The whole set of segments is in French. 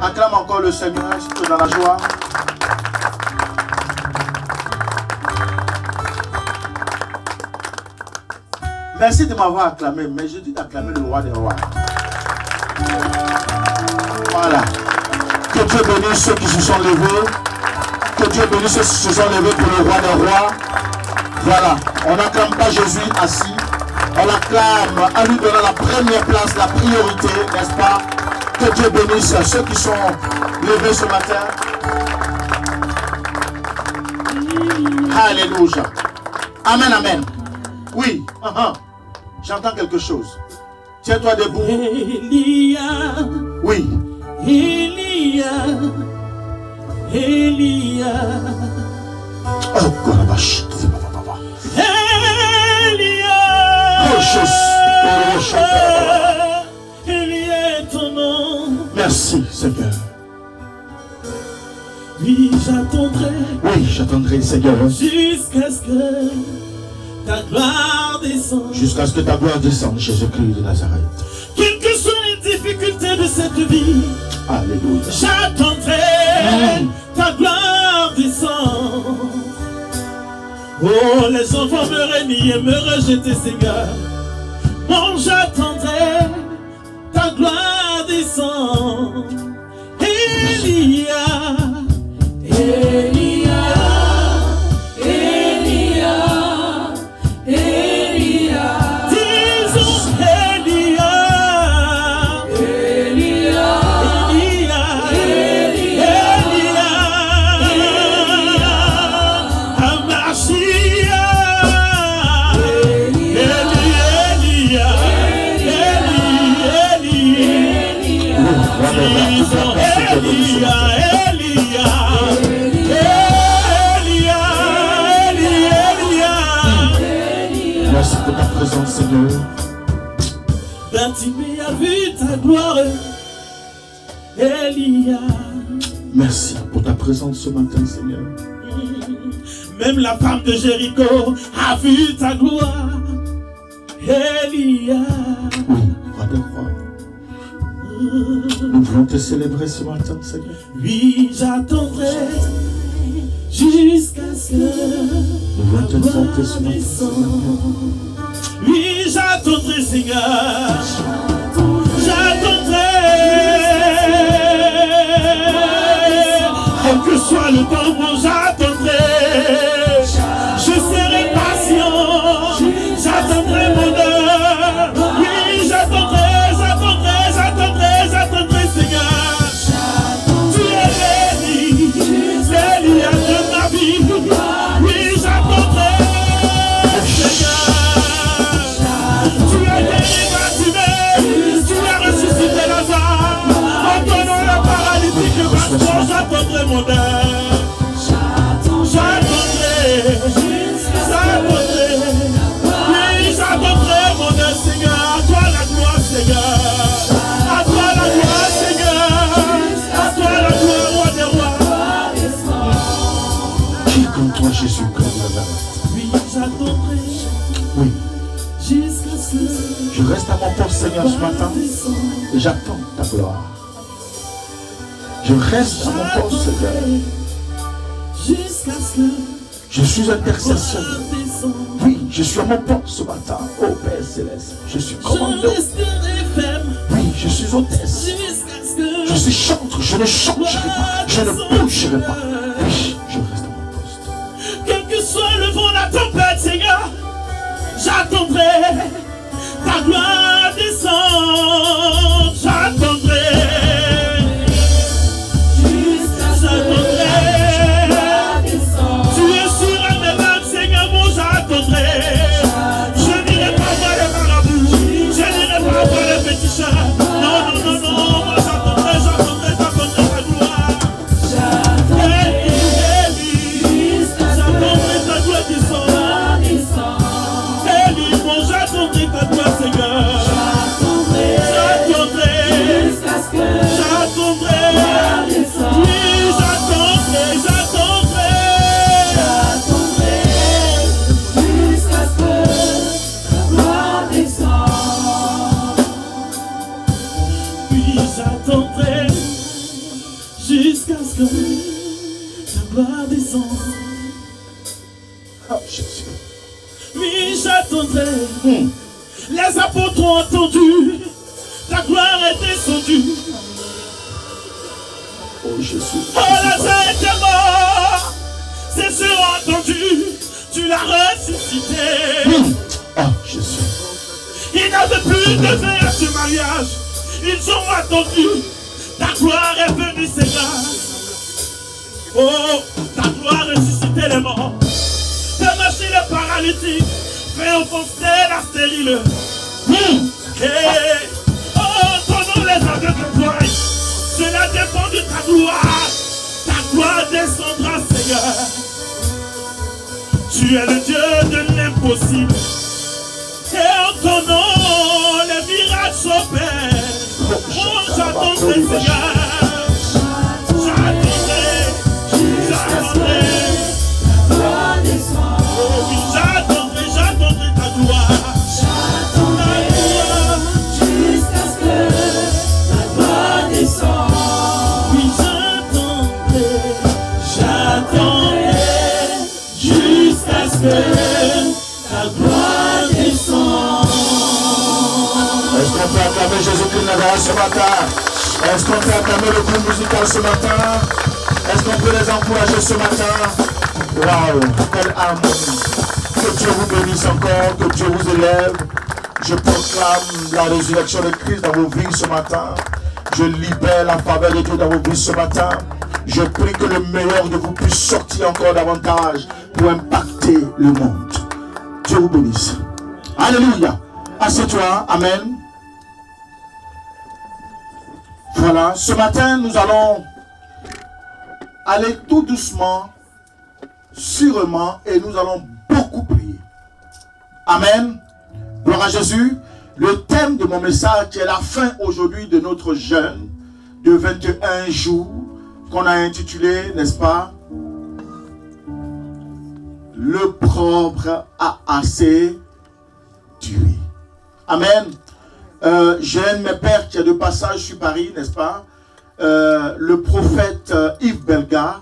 Acclame encore le Seigneur si tu es dans la joie. Merci de m'avoir acclamé, mais je dis d'acclamer le roi des rois. Voilà. Que Dieu bénisse ceux qui se sont levés. Que Dieu bénisse ceux qui se sont levés pour le roi des rois. Voilà. On n'acclame pas Jésus assis. On l'acclame en lui donnant la première place, la priorité, n'est-ce pas? Que Dieu bénisse ceux qui sont levés ce matin. Alléluia. Amen, amen. Oui, j'entends quelque chose. Tiens-toi debout. Elia. Oui. Elia. Elia. Oh, Gorabash. Elia. Oh, Jésus. Elia est ton nom. Merci, Seigneur. Oui, j'attendrai. Oui, j'attendrai, Seigneur. Jusqu'à ce que ta gloire descende. Jusqu'à ce que ta gloire descende, Jésus-Christ de Nazareth. Quelles que soient les difficultés de cette vie, Alléluia. j'attendrai ta gloire descendre. Oh, les enfants me renier, me rejeter, Seigneur. Bon, j'attendrai ta gloire descendre. Elia, Elia, Elia, Elia. Disons Elia, Elia, Elia, Elia, Amashia, Elia, Elia, Elia, Merci pour ta présence, Seigneur. Bartimée a vu ta gloire, Elia. Merci pour ta présence ce matin, Seigneur. Même la femme de Jéricho a vu ta gloire, Elia. Oui, roi des rois. Nous voulons te célébrer ce matin, Seigneur. Oui, j'attendrai jusqu'à ce que Nous voulons te chanter ce matin, Seigneur. oui, j'attendrai, Seigneur. J'attendrai. Quel que soit le temps, j'attendrai. Je serai patient. J'attendrai mon heure. Oui, j'attendrai, j'attendrai, j'attendrai, j'attendrai, Seigneur. Tu es béni, Elia de ma vie. Oui, j'attendrai, Seigneur. Tu es guéri, Bartimée. Tu as ressuscité Lazare. En donnant la paralytique, j'attendrai mon heure. J'attendrai, j'attendrai. Oui, j'attendrai mon heure, Seigneur. À toi la gloire, Seigneur. À toi la gloire, Seigneur. À toi la gloire, roi des rois. Qui comme toi, Jésus-Christ de Nazareth? Oui, j'attendrai. Oui. Jusqu'à ce que Je reste à mon poste, Seigneur, ce matin. Et j'attends ta gloire. Je reste à mon poste, Seigneur. jusqu'à ce que Je suis intercesseur. descende. Oui, je suis à mon poste ce matin. Oh Père Céleste, je suis Je commando. resterai ferme Oui, je suis hôtesse. jusqu'à ce que Je suis chantre, je ne changerai pas. Je ne bougerai pas. Oui, je reste à mon poste. quel que soit le vent, la tempête, Seigneur, j'attendrai ta gloire descendre. J'attendrai. J'attendrai. Tu es sur un médaille, Seigneur, moi j'attendrai. Je n'irai pas voir les marabouts. Je n'irai pas voir les petits chats. Non, non, non, non, moi j'attendrai, j'attendrai, j'attendrai ta gloire. entré. Les apôtres ont entendu. Ta gloire est descendue. Oh Jésus. Oh, Lazare était mort. C'est sûr entendu. Tu l'as ressuscité. Oh Jésus. Ils n'avaient plus de veille à ce mariage. Ils ont attendu. Ta gloire est venue, Seigneur. Oh, ta gloire ressuscité les morts. Fais marcher le paralytique. Fais enfoncer la stérile. Hey. Oh, ton nom les aveugles ploient. Cela dépend de ta gloire. Ta gloire descendra, Seigneur. Tu es le Dieu de l'impossible. Et en ton nom, les miracles s'opèrent. Oh, j'attendrai, Seigneur. J'attendrai. Oh oui, j'attendrai ta gloire. Jusqu'à ce que ta gloire descende. Oui, j'attendrai jusqu'à ce que ta gloire descende. Est-ce qu'on peut acclamer Jésus-Christ Nazareth ce matin? Est-ce qu'on peut acclamer le groupe musical ce matin? Est-ce qu'on peut les encourager ce matin? Waouh, quelle harmonie! Que Dieu vous bénisse encore, que Dieu vous élève. Je proclame la résurrection de Christ dans vos vies ce matin. Je libère la faveur de Dieu dans vos vies ce matin. Je prie que le meilleur de vous puisse sortir encore davantage pour impacter le monde. Dieu vous bénisse. Alléluia. Assieds-toi. Amen. Voilà. Ce matin, nous allons aller tout doucement, sûrement, et nous allons beaucoup prier. Amen. Gloire à Jésus. Le thème de mon message est la fin aujourd'hui de notre jeûne de 21 jours qu'on a intitulé, n'est-ce pas, le propre a assez duré. Amen. J'ai un de mes pères qui est de passage sur Paris, n'est-ce pas, le prophète Yves Belga.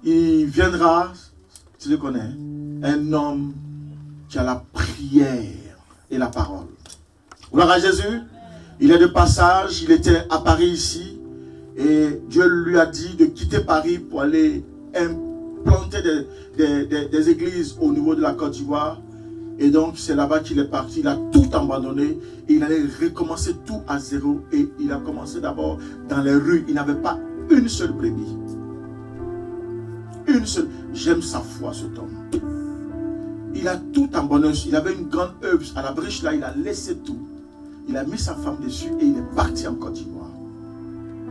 Il viendra, tu le connais, un homme qui a la prière et la parole. Gloire à Jésus. Il est de passage, il était à Paris ici, et Dieu lui a dit de quitter Paris pour aller implanter des églises au niveau de la Côte d'Ivoire. Et donc c'est là-bas qu'il est parti, il a tout abandonné, et il allait recommencer tout à zéro, et il a commencé d'abord dans les rues. Il n'avait pas une seule brebis. Une seule. J'aime sa foi, cet homme. Il a tout abandonné. Il avait une grande œuvre à la Briche, là, il a laissé tout. Il a mis sa femme dessus et il est parti en Côte d'Ivoire.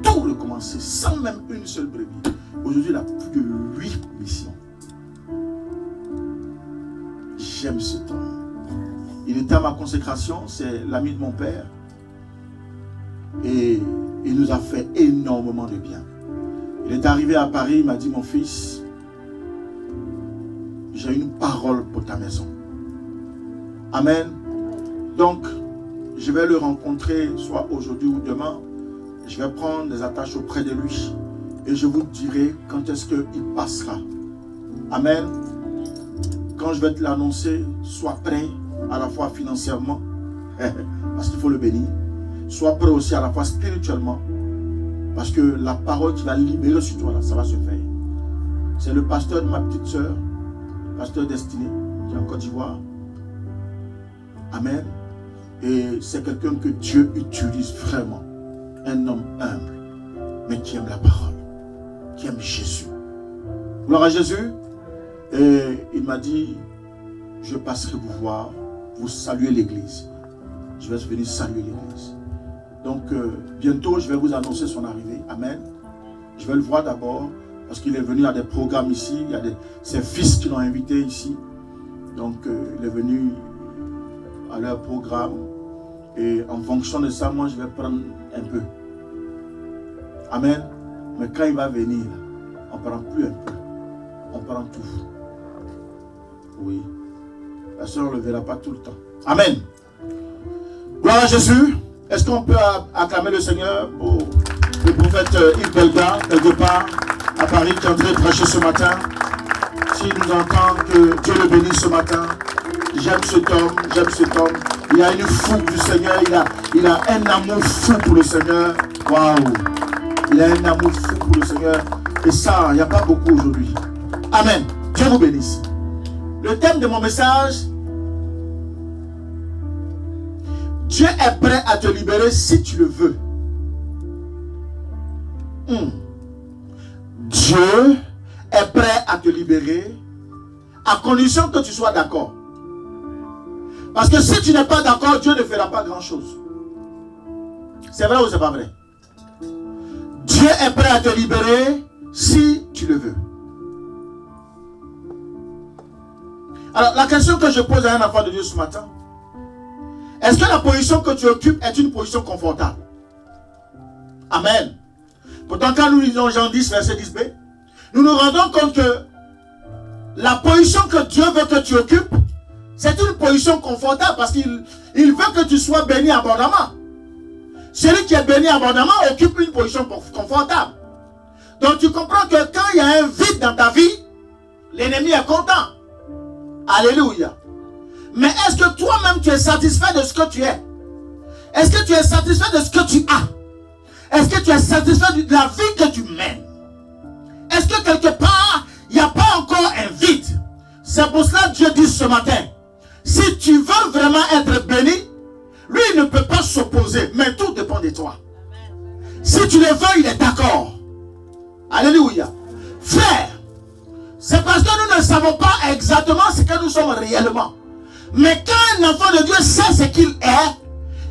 Tout recommencer, sans même une seule brebis. Aujourd'hui, il a plus de 8 missions. J'aime cet homme. Il était à ma consécration, c'est l'ami de mon père. Et il nous a fait énormément de bien. Il est arrivé à Paris, il m'a dit, mon fils, j'ai une parole pour ta maison. Amen. Donc, je vais le rencontrer soit aujourd'hui ou demain. Je vais prendre des attaches auprès de lui. Et je vous dirai quand est-ce qu'il passera. Amen. Quand je vais te l'annoncer, sois prêt à la fois financièrement, parce qu'il faut le bénir. Sois prêt aussi à la fois spirituellement, parce que la parole qui va libérer sur toi, là, ça va se faire. C'est le pasteur de ma petite soeur, pasteur Destiné, qui est en Côte d'Ivoire. Amen. Et c'est quelqu'un que Dieu utilise vraiment. Un homme humble, mais qui aime la parole, qui aime Jésus. Gloire à Jésus. Et il m'a dit, je passerai vous voir, vous saluer l'église. Je vais venir saluer l'église. Donc, bientôt, je vais vous annoncer son arrivée. Amen. Je vais le voir d'abord, parce qu'il est venu à des programmes ici. Il y a ses fils qui l'ont invité ici. Donc, il est venu à leur programme. Et en fonction de ça, moi, je vais prendre un peu. Amen. Mais quand il va venir, on ne prend plus un peu. On prend tout. Oui. La soeur ne le verra pas tout le temps. Amen. Gloire à Jésus. Est-ce qu'on peut acclamer le Seigneur pour le prophète Yves Belga, quelque part, à Paris, qui est en train de prêcher ce matin? S'il nous entend, que Dieu le bénisse ce matin. J'aime cet homme, j'aime cet homme. Il a une fougue du Seigneur, il a un amour fou pour le Seigneur. Waouh! Il a un amour fou pour le Seigneur. Et ça, il n'y a pas beaucoup aujourd'hui. Amen. Dieu vous bénisse. Le thème de mon message, Dieu est prêt à te libérer si tu le veux. Dieu est prêt à te libérer à condition que tu sois d'accord. Parce que si tu n'es pas d'accord, Dieu ne fera pas grand chose. C'est vrai ou c'est pas vrai? Dieu est prêt à te libérer si tu le veux. Alors la question que je pose à un enfant de Dieu ce matin, est-ce que la position que tu occupes est une position confortable? Amen. Pourtant quand nous lisons Jean 10 verset 10b, nous nous rendons compte que la position que Dieu veut que tu occupes, c'est une position confortable parce qu'il veut que tu sois béni abondamment. Celui qui est béni abondamment occupe une position confortable. Donc tu comprends que quand il y a un vide dans ta vie, l'ennemi est content. Alléluia. Mais est-ce que toi-même tu es satisfait de ce que tu es? Est-ce que tu es satisfait de ce que tu as? Est-ce que tu es satisfait de la vie que tu mènes? Est-ce que quelque part, il n'y a pas encore un vide? C'est pour cela que Dieu dit ce matin, si tu veux vraiment être béni, lui il ne peut pas s'opposer, mais tout dépend de toi. Si tu le veux, il est d'accord. Alléluia. Frère, c'est parce que nous ne savons pas exactement ce que nous sommes réellement. Mais quand un enfant de Dieu sait ce qu'il est,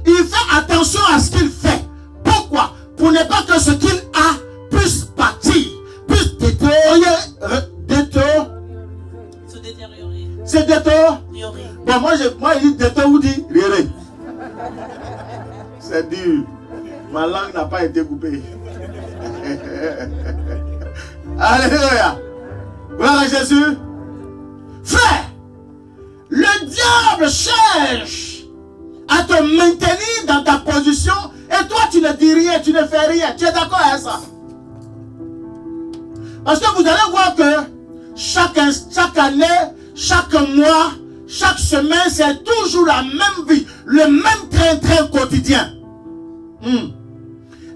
il fait attention à ce qu'il fait. Pourquoi? Pour ne pas que ce qu'il a puisse partir, puisse c'est détériorer. Bon, moi il dit détériorer ou dit rire. C'est dur. Ma langue n'a pas été coupée. Alléluia. Gloire à Jésus. Frère, le diable cherche à te maintenir dans ta position et toi tu ne dis rien, tu ne fais rien. Tu es d'accord avec ça? Parce que vous allez voir que chaque année, chaque mois, chaque semaine, c'est toujours la même vie, le même train quotidien.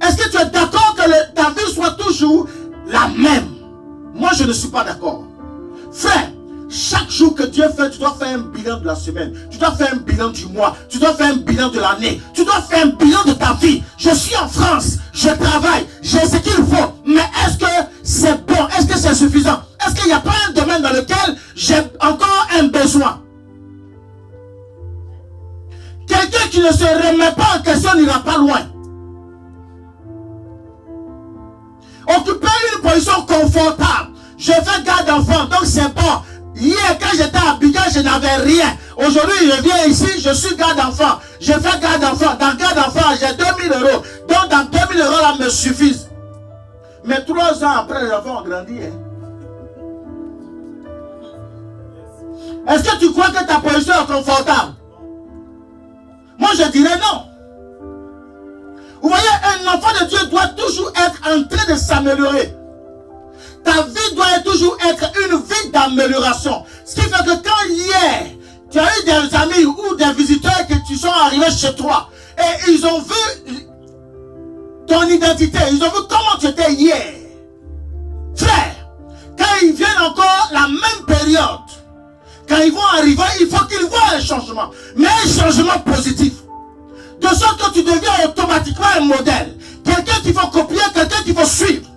Est-ce que tu es d'accord que ta vie soit toujours la même? Moi, je ne suis pas d'accord. Frère, chaque jour que Dieu fait, tu dois faire un bilan de la semaine. Tu dois faire un bilan du mois. Tu dois faire un bilan de l'année. Tu dois faire un bilan de ta vie. Je suis en France. Je travaille. J'ai ce qu'il faut. Mais est-ce que c'est bon? Est-ce que c'est suffisant? Est-ce qu'il n'y a pas un domaine dans lequel j'ai encore un besoin? Quelqu'un qui ne se remet pas en question n'ira pas loin. Occuper une position confortable. Je fais garde d'enfant, donc c'est bon. Hier, quand j'étais à Abidjan, je n'avais rien. Aujourd'hui, je viens ici, je suis garde d'enfant. Je fais garde d'enfant. Dans garde d'enfant, j'ai 2000 €. Donc, dans 2000 € là me suffisent. Mais 3 ans après, les enfants ont grandi. Hein? Est-ce que tu crois que ta position est confortable? Moi, je dirais non. Vous voyez, un enfant de Dieu doit toujours être en train de s'améliorer. Ta vie doit toujours être une vie d'amélioration. Ce qui fait que quand hier, tu as eu des amis ou des visiteurs qui sont arrivés chez toi et ils ont vu ton identité, ils ont vu comment tu étais hier. Frère, quand ils viennent encore la même période, quand ils vont arriver, il faut qu'ils voient un changement, mais un changement positif. De sorte que tu deviens automatiquement un modèle. Quelqu'un qu'il faut copier, quelqu'un qu'il faut suivre.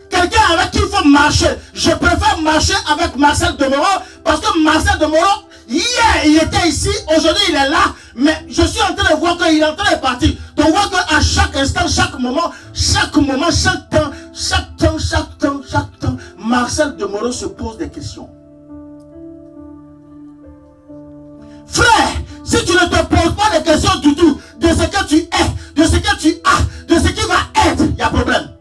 Quelqu'un avec qui il faut marcher. Je préfère marcher avec Marcel Demoro parce que Marcel Demoro, hier il était ici, aujourd'hui il est là, mais je suis en train de voir qu'il est en train de partir. Donc on voit qu'à chaque instant, chaque moment, chaque temps, Marcel Demoro se pose des questions. Frère, si tu ne te poses pas des questions du tout de ce que tu es, de ce que tu as, de ce qui va être, il y a problème.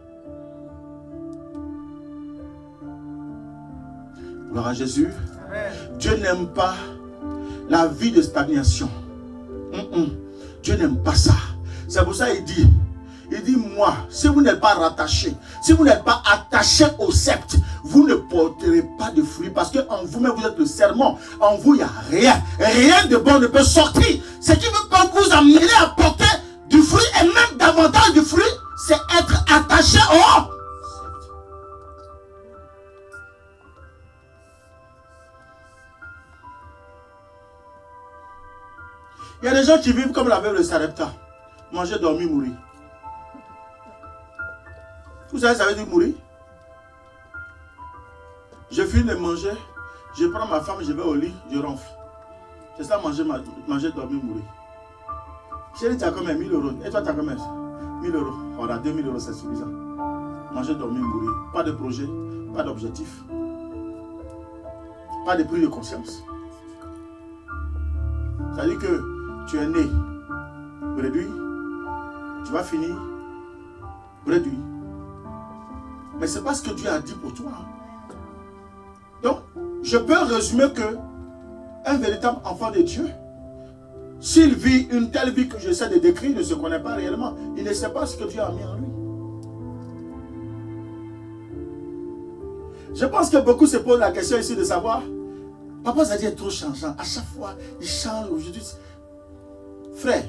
Gloire à Jésus. Amen. Dieu n'aime pas la vie de stagnation. Dieu n'aime pas ça. C'est pour ça qu'il dit, Il dit, moi, si vous n'êtes pas rattaché, si vous n'êtes pas attaché au sceptre, vous ne porterez pas de fruits parce qu'en vous-même, vous êtes le serment. En vous, il n'y a rien. Rien de bon ne peut sortir. Ce qui peut vous amener à porter du fruit et même davantage du fruit, c'est être attaché au sceptre. Il y a des gens qui vivent comme la veuve de Sarepta. Manger, dormir, mourir. Vous savez, ça veut dire mourir. Je finis de manger, je prends ma femme, je vais au lit, je ronfle. C'est ça, manger, dormir, mourir. Chérie, tu as combien? 1000 euros. Et toi, tu as combien? 1000 euros. Voilà, 2000 euros, c'est suffisant. Manger, dormir, mourir. Pas de projet, pas d'objectif. Pas de prise de conscience. Ça veut dire que tu es né réduit, tu vas finir réduit. Mais ce n'est pas ce que Dieu a dit pour toi. Donc, je peux résumer que un véritable enfant de Dieu, s'il vit une telle vie que j'essaie de décrire, il ne se connaît pas réellement. Il ne sait pas ce que Dieu a mis en lui. Je pense que beaucoup se posent la question ici de savoir, Papa Zadi est trop changeant. À chaque fois, il change. Aujourd'hui, frère,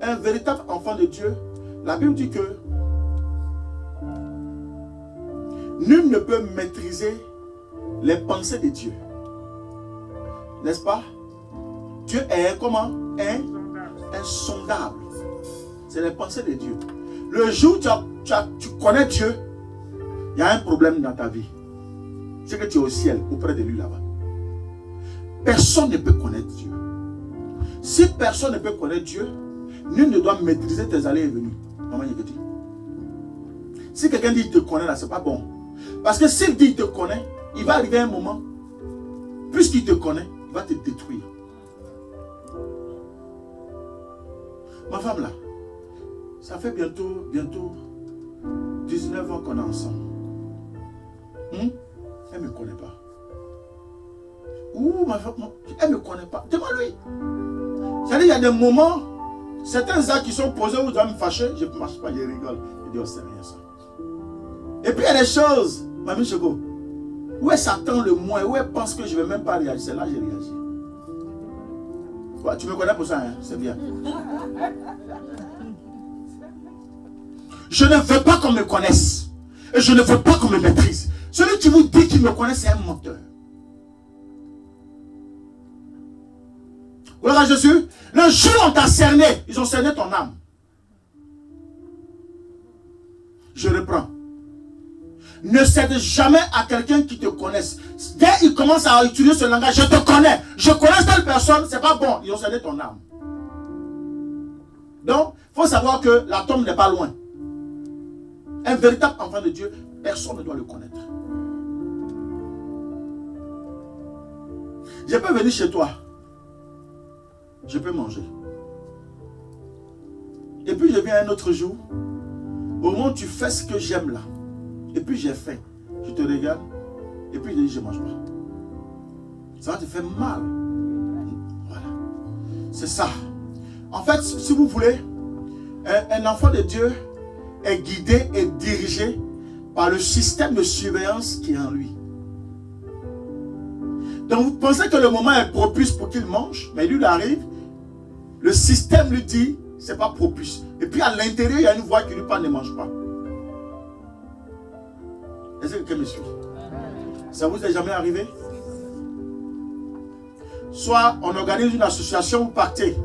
un véritable enfant de Dieu, la Bible dit que nul ne peut maîtriser les pensées de Dieu. N'est-ce pas? Dieu est comment? Insondable. C'est les pensées de Dieu. Le jour où tu connais Dieu, il y a un problème dans ta vie. C'est que tu es au ciel, auprès de lui là-bas. Personne ne peut connaître Dieu. Si personne ne peut connaître Dieu, nul ne doit maîtriser tes allées et venues. Maman Yeketi. Si quelqu'un dit qu'il te connaît là, c'est pas bon. Parce que s'il dit qu'il te connaît, il va arriver un moment, puisqu'il te connaît, il va te détruire. Ma femme là, ça fait bientôt 19 ans qu'on est ensemble. Elle ne me connaît pas. Ouh, ma femme, elle ne me connaît pas. Demande-lui. C'est-à-dire, il y a des moments, certains actes qui sont posés où je dois me fâcher, je ne marche pas, je rigole. Je dis, oh, c'est rien ça. Et puis il y a des choses, Mamie Chego, où elle s'attend le moins, où elle pense que je ne vais même pas réagir. C'est là que j'ai réagi. Ouais, tu me connais pour ça, hein? C'est bien. Je ne veux pas qu'on me connaisse. Et je ne veux pas qu'on me maîtrise. Celui qui vous dit qu'il me connaît, c'est un menteur. Gloire à Jésus. Le jour où on t'a cerné, ils ont cerné ton âme. Je reprends. Ne cède jamais à quelqu'un qui te connaisse. Dès qu'il commence à utiliser ce langage, je te connais. Je connais telle personne, c'est pas bon. Ils ont cerné ton âme. Donc, il faut savoir que la tombe n'est pas loin. Un véritable enfant de Dieu, personne ne doit le connaître. Je peux venir chez toi. Je peux manger. Et puis je viens un autre jour. Au moment où tu fais ce que j'aime là. Et puis j'ai faim. Je te regarde. Et puis je dis je ne mange pas. Ça va te faire mal. Voilà. C'est ça. En fait, si vous voulez, un enfant de Dieu est guidé et dirigé par le système de surveillance qui est en lui. Donc vous pensez que le moment est propice pour qu'il mange, mais lui il arrive, le système lui dit c'est pas propice. Et puis à l'intérieur il y a une voix qui lui parle ne mange pas. Est-ce que quelqu'un me suit? Ça vous est jamais arrivé? Soit on organise une association, vous partez.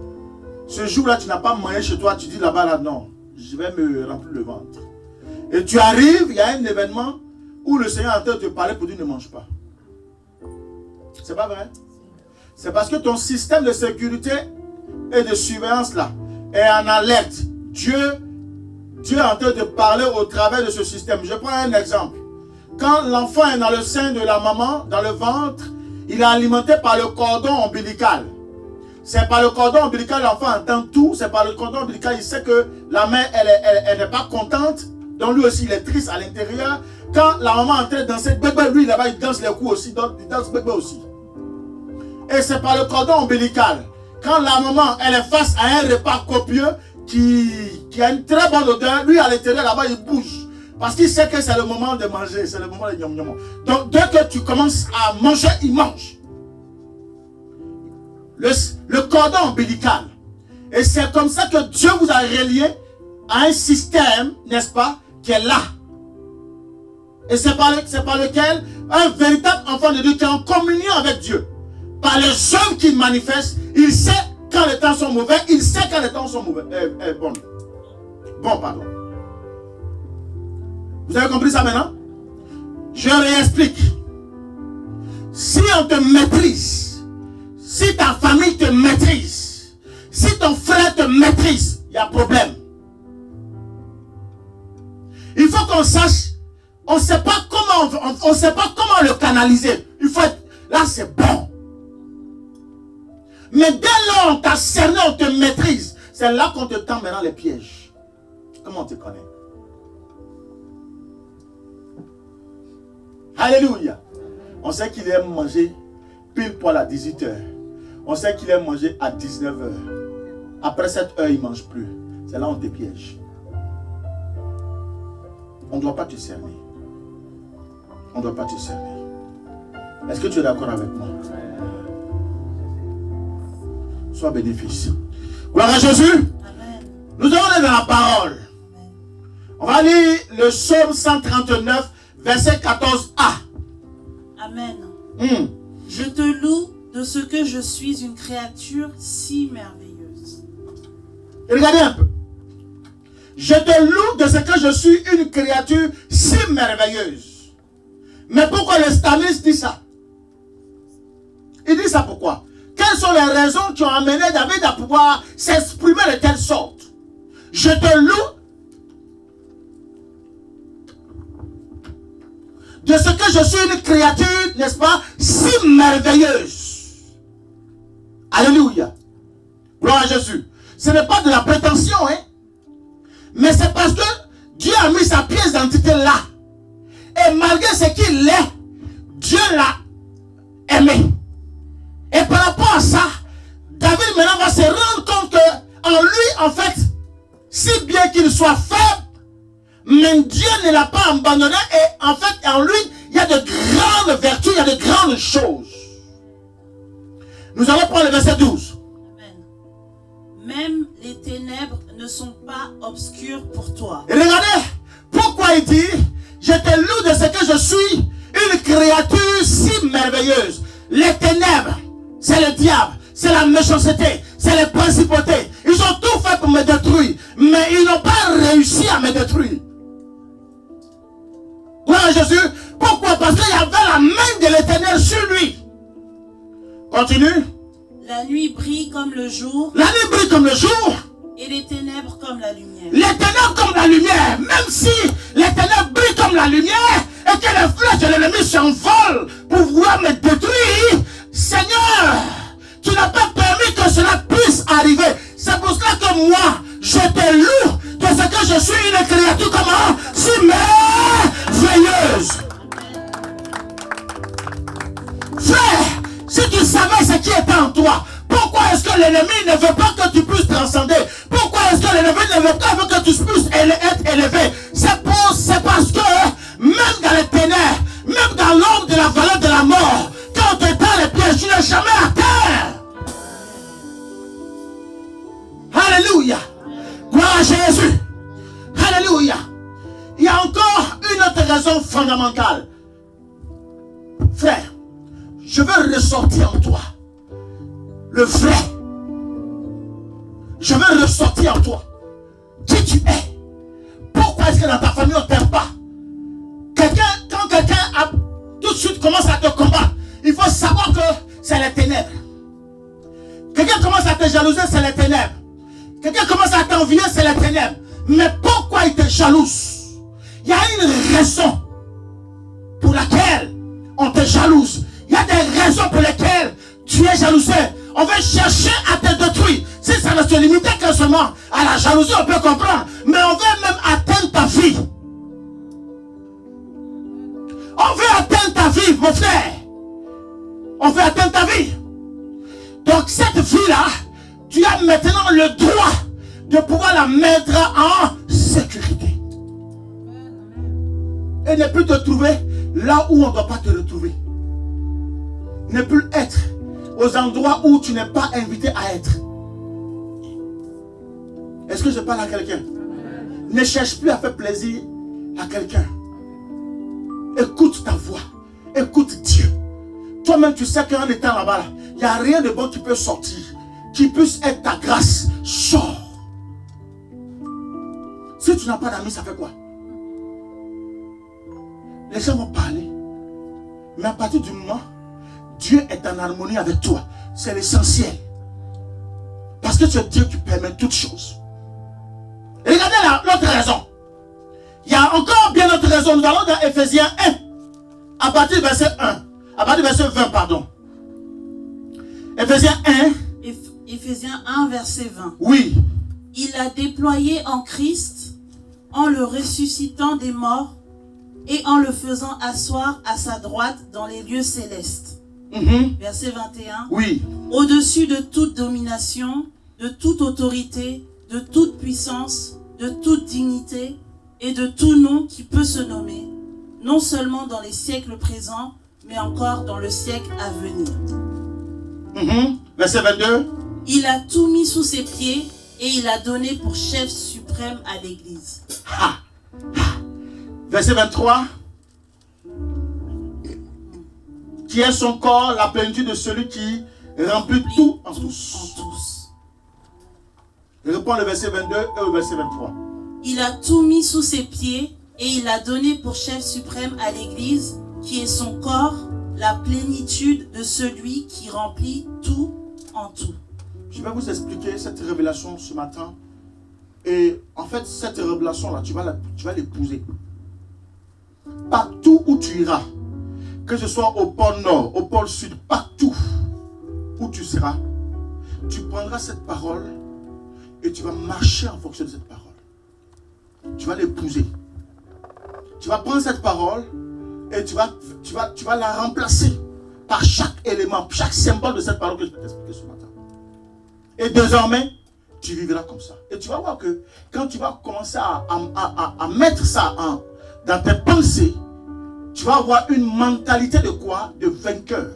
Ce jour-là tu n'as pas mangé chez toi, tu dis là-bas là non, je vais me remplir le ventre. Et tu arrives, il y a un événement où le Seigneur est en train de te parler pour dire ne mange pas. C'est pas vrai? C'est parce que ton système de sécurité et de surveillance là est en alerte. Dieu est en train de parler au travers de ce système. Je prends un exemple. Quand l'enfant est dans le sein de la maman, dans le ventre, il est alimenté par le cordon ombilical. C'est par le cordon ombilical l'enfant entend tout. C'est par le cordon ombilical il sait que la mère elle n'est pas contente. Donc lui aussi il est triste à l'intérieur. Quand la maman est en train de danser, bébé, lui là-bas il danse les coups aussi. Donc il danse bébé aussi. Et c'est par le cordon ombilical. Quand la maman elle est face à un repas copieux, qui a une très bonne odeur, lui à l'intérieur là-bas il bouge. Parce qu'il sait que c'est le moment de manger, c'est le moment de nyom. Donc dès que tu commences à manger, il mange. Le cordon ombilical. Et c'est comme ça que Dieu vous a relié à un système, n'est-ce pas, qui est là. Et c'est par lequel un véritable enfant de Dieu qui est en communion avec Dieu, par les jeûnes qu'il manifeste, il sait quand les temps sont mauvais, il sait quand les temps sont mauvais. Bon, pardon. Vous avez compris ça maintenant? Je réexplique. Si on te maîtrise, si ta famille te maîtrise, si ton frère te maîtrise, il y a problème. Il faut qu'on sache, on ne sait pas comment le canaliser. Il faut être, là c'est bon. Mais dès lors on t'a cerné, on te maîtrise, c'est là qu'on te tend maintenant les pièges. Comment on te connaît? Alléluia. On sait qu'il aime manger pile poil à 18h. On sait qu'il aime manger à 19h. Après 7h, il ne mange plus. C'est là où on te piège. On ne doit pas te cerner. On ne doit pas te cerner. Est-ce que tu es d'accord avec moi? Sois bénéfice. Gloire à Jésus. Amen. Nous allons aller dans la parole. On va lire le psaume 139, verset 14a. Amen. Je te loue de ce que je suis une créature si merveilleuse. Et regardez un peu. Je te loue de ce que je suis une créature si merveilleuse. Mais pourquoi le psalmiste dit ça? Il dit ça pourquoi? Quelles sont les raisons qui ont amené David à pouvoir s'exprimer de telle sorte? Je te loue de ce que je suis une créature, n'est-ce pas, si merveilleuse. Alléluia. Gloire à Jésus. Ce n'est pas de la prétention, hein. Mais c'est parce que Dieu a mis sa pièce d'identité là. Et malgré ce qu'il est, Dieu l'a aimé. Et par rapport à ça, David maintenant va se rendre compte que en lui, en fait, si bien qu'il soit faible, mais Dieu ne l'a pas abandonné. Et en fait, en lui, il y a de grandes vertus, il y a de grandes choses. Nous allons prendre le verset 12. Amen. Même les ténèbres ne sont pas obscures pour toi. Et regardez, pourquoi il dit, je te loue de ce que je suis, une créature si merveilleuse. Les ténèbres, c'est le diable, c'est la méchanceté, c'est les principautés. Ils ont tout fait pour me détruire, mais ils n'ont pas réussi à me détruire. Gloire à Jésus. Pourquoi? Parce qu'il y avait la main de l'Éternel sur lui. Continue. La nuit brille comme le jour. La nuit brille comme le jour. Et les ténèbres comme la lumière. Les ténèbres comme la lumière. Même si les ténèbres brillent comme la lumière et que les flèches de l'ennemi s'envolent pour vouloir me détruire, Seigneur, tu n'as pas permis que cela puisse arriver. C'est pour cela que moi, je te loue de ce que je suis une créature comment? Si merveilleuse. Frère, si tu savais ce qui est en toi, pourquoi est-ce que l'ennemi ne veut pas que tu puisses transcender? Pourquoi est-ce que l'ennemi ne veut pas que tu puisses être élevé? C'est parce que même dans les ténèbres, même dans l'ombre de la vallée de la mort, quand on te tend les pieds, tu n'es jamais à terre. Alléluia. Gloire à Jésus. Alléluia. Il y a encore une autre raison fondamentale. Frère, je veux ressortir en toi le vrai. Je veux ressortir en toi qui tu es. Pourquoi est-ce que dans ta famille on ne t'aime pas? Quand quelqu'un tout de suite commence à te combattre, il faut savoir que c'est les ténèbres. Quelqu'un commence à te jalouser, c'est les ténèbres. Quelqu'un commence à t'envier, c'est les ténèbres. Mais pourquoi il te jalouse? Il y a une raison pour laquelle on te jalouse. Il y a des raisons pour lesquelles tu es jalousé. On veut chercher à te détruire. Si ça ne se limitait que seulement à la jalousie, on peut comprendre. Mais on veut même atteindre ta vie. On veut atteindre ta vie, mon frère. On veut atteindre ta vie. Donc cette vie-là, tu as maintenant le droit de pouvoir la mettre en sécurité. Et ne plus te trouver là où on ne doit pas te retrouver. Ne plus être aux endroits où tu n'es pas invité à être. Est-ce que je parle à quelqu'un? Ne cherche plus à faire plaisir à quelqu'un. Écoute ta voix. Écoute Dieu. Toi-même, tu sais qu'en étant là-bas, il n'y a rien de bon qui peut sortir. Qui puisse être ta grâce. Sors. Si tu n'as pas d'amis, ça fait quoi? Les gens vont parler. Mais à partir du moment, Dieu est en harmonie avec toi. C'est l'essentiel. Parce que c'est Dieu qui permet toutes choses. Et regardez l'autre raison. Il y a encore bien d'autres raisons. Nous allons dans Ephésiens 1. À partir du verset 1. À partir du verset 20, pardon. Ephésiens 1. Ephésiens 1, verset 20. Oui. Il a déployé en Christ, en le ressuscitant des morts et en le faisant asseoir à sa droite dans les lieux célestes. Verset 21. Oui. Au-dessus de toute domination, de toute autorité, de toute puissance, de toute dignité et de tout nom qui peut se nommer, non seulement dans les siècles présents, mais encore dans le siècle à venir. Verset 22. Il a tout mis sous ses pieds et il a donné pour chef suprême à l'Église. Verset 23. Qui est son corps, la plénitude de celui qui remplit tout en tous. Je reprends le verset 22 et le verset 23. Il a tout mis sous ses pieds et il a donné pour chef suprême à l'Église, qui est son corps, la plénitude de celui qui remplit tout en tout. Je vais vous expliquer cette révélation ce matin. Et en fait, cette révélation-là, tu vas l'épouser. Partout où tu iras, que ce soit au pôle nord, au pôle sud, partout où tu seras, tu prendras cette parole et tu vas marcher en fonction de cette parole. Tu vas l'épouser. Tu vas prendre cette parole et tu vas la remplacer par chaque élément, chaque symbole de cette parole que je vais t'expliquer ce matin. Et désormais, tu vivras comme ça. Et tu vas voir que quand tu vas commencer à mettre ça dans tes pensées, tu vas avoir une mentalité de quoi? De vainqueur.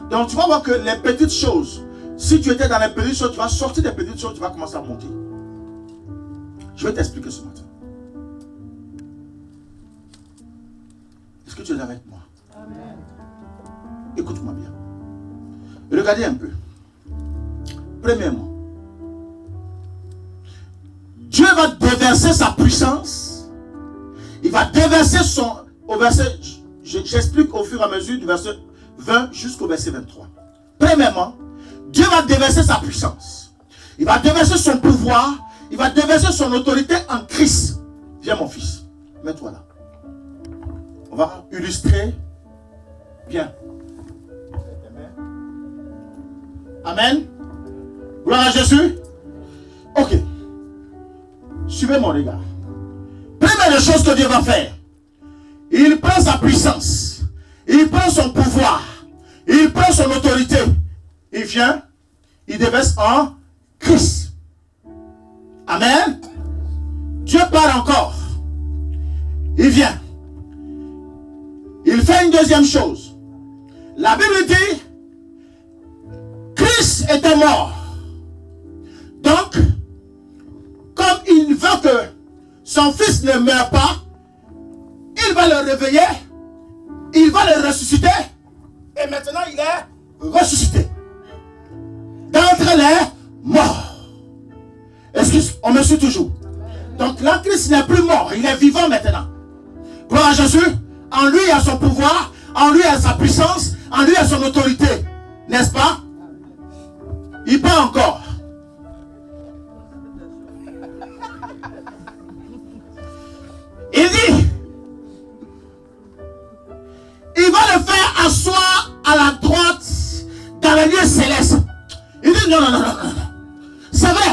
Donc tu vas voir que les petites choses, si tu étais dans les petites choses, tu vas sortir des petites choses, tu vas commencer à monter. Je vais t'expliquer ce matin. Est-ce que tu es avec moi? Amen. Écoute-moi bien. Regardez un peu. Premièrement, Dieu va déverser sa puissance. Il va déverser au verset, j'explique au fur et à mesure du verset 20 jusqu'au verset 23. Premièrement, Dieu va déverser sa puissance. Il va déverser son pouvoir. Il va déverser son autorité en Christ. Viens mon fils, mets-toi là. On va illustrer bien. Amen. Gloire à Jésus. Ok. Suivez-moi les gars. Première chose que Dieu va faire, il prend sa puissance, il prend son pouvoir, il prend son autorité, il vient, il déverse en Christ. Amen. Dieu parle encore. Il vient. Il fait une deuxième chose. La Bible dit, Christ était mort. Donc, comme il veut que son fils ne meure pas, il va le réveiller, il va le ressusciter, et maintenant il est ressuscité d'entre les morts. Est-ce qu'on me suit toujours? Donc là, Christ n'est plus mort, il est vivant maintenant. Gloire à Jésus. En lui il y a son pouvoir, en lui il y a sa puissance, en lui il y a son autorité. N'est-ce pas? Il parle encore. Il dit, il va le faire asseoir à la droite dans les lieux célestes. Il dit non. C'est vrai,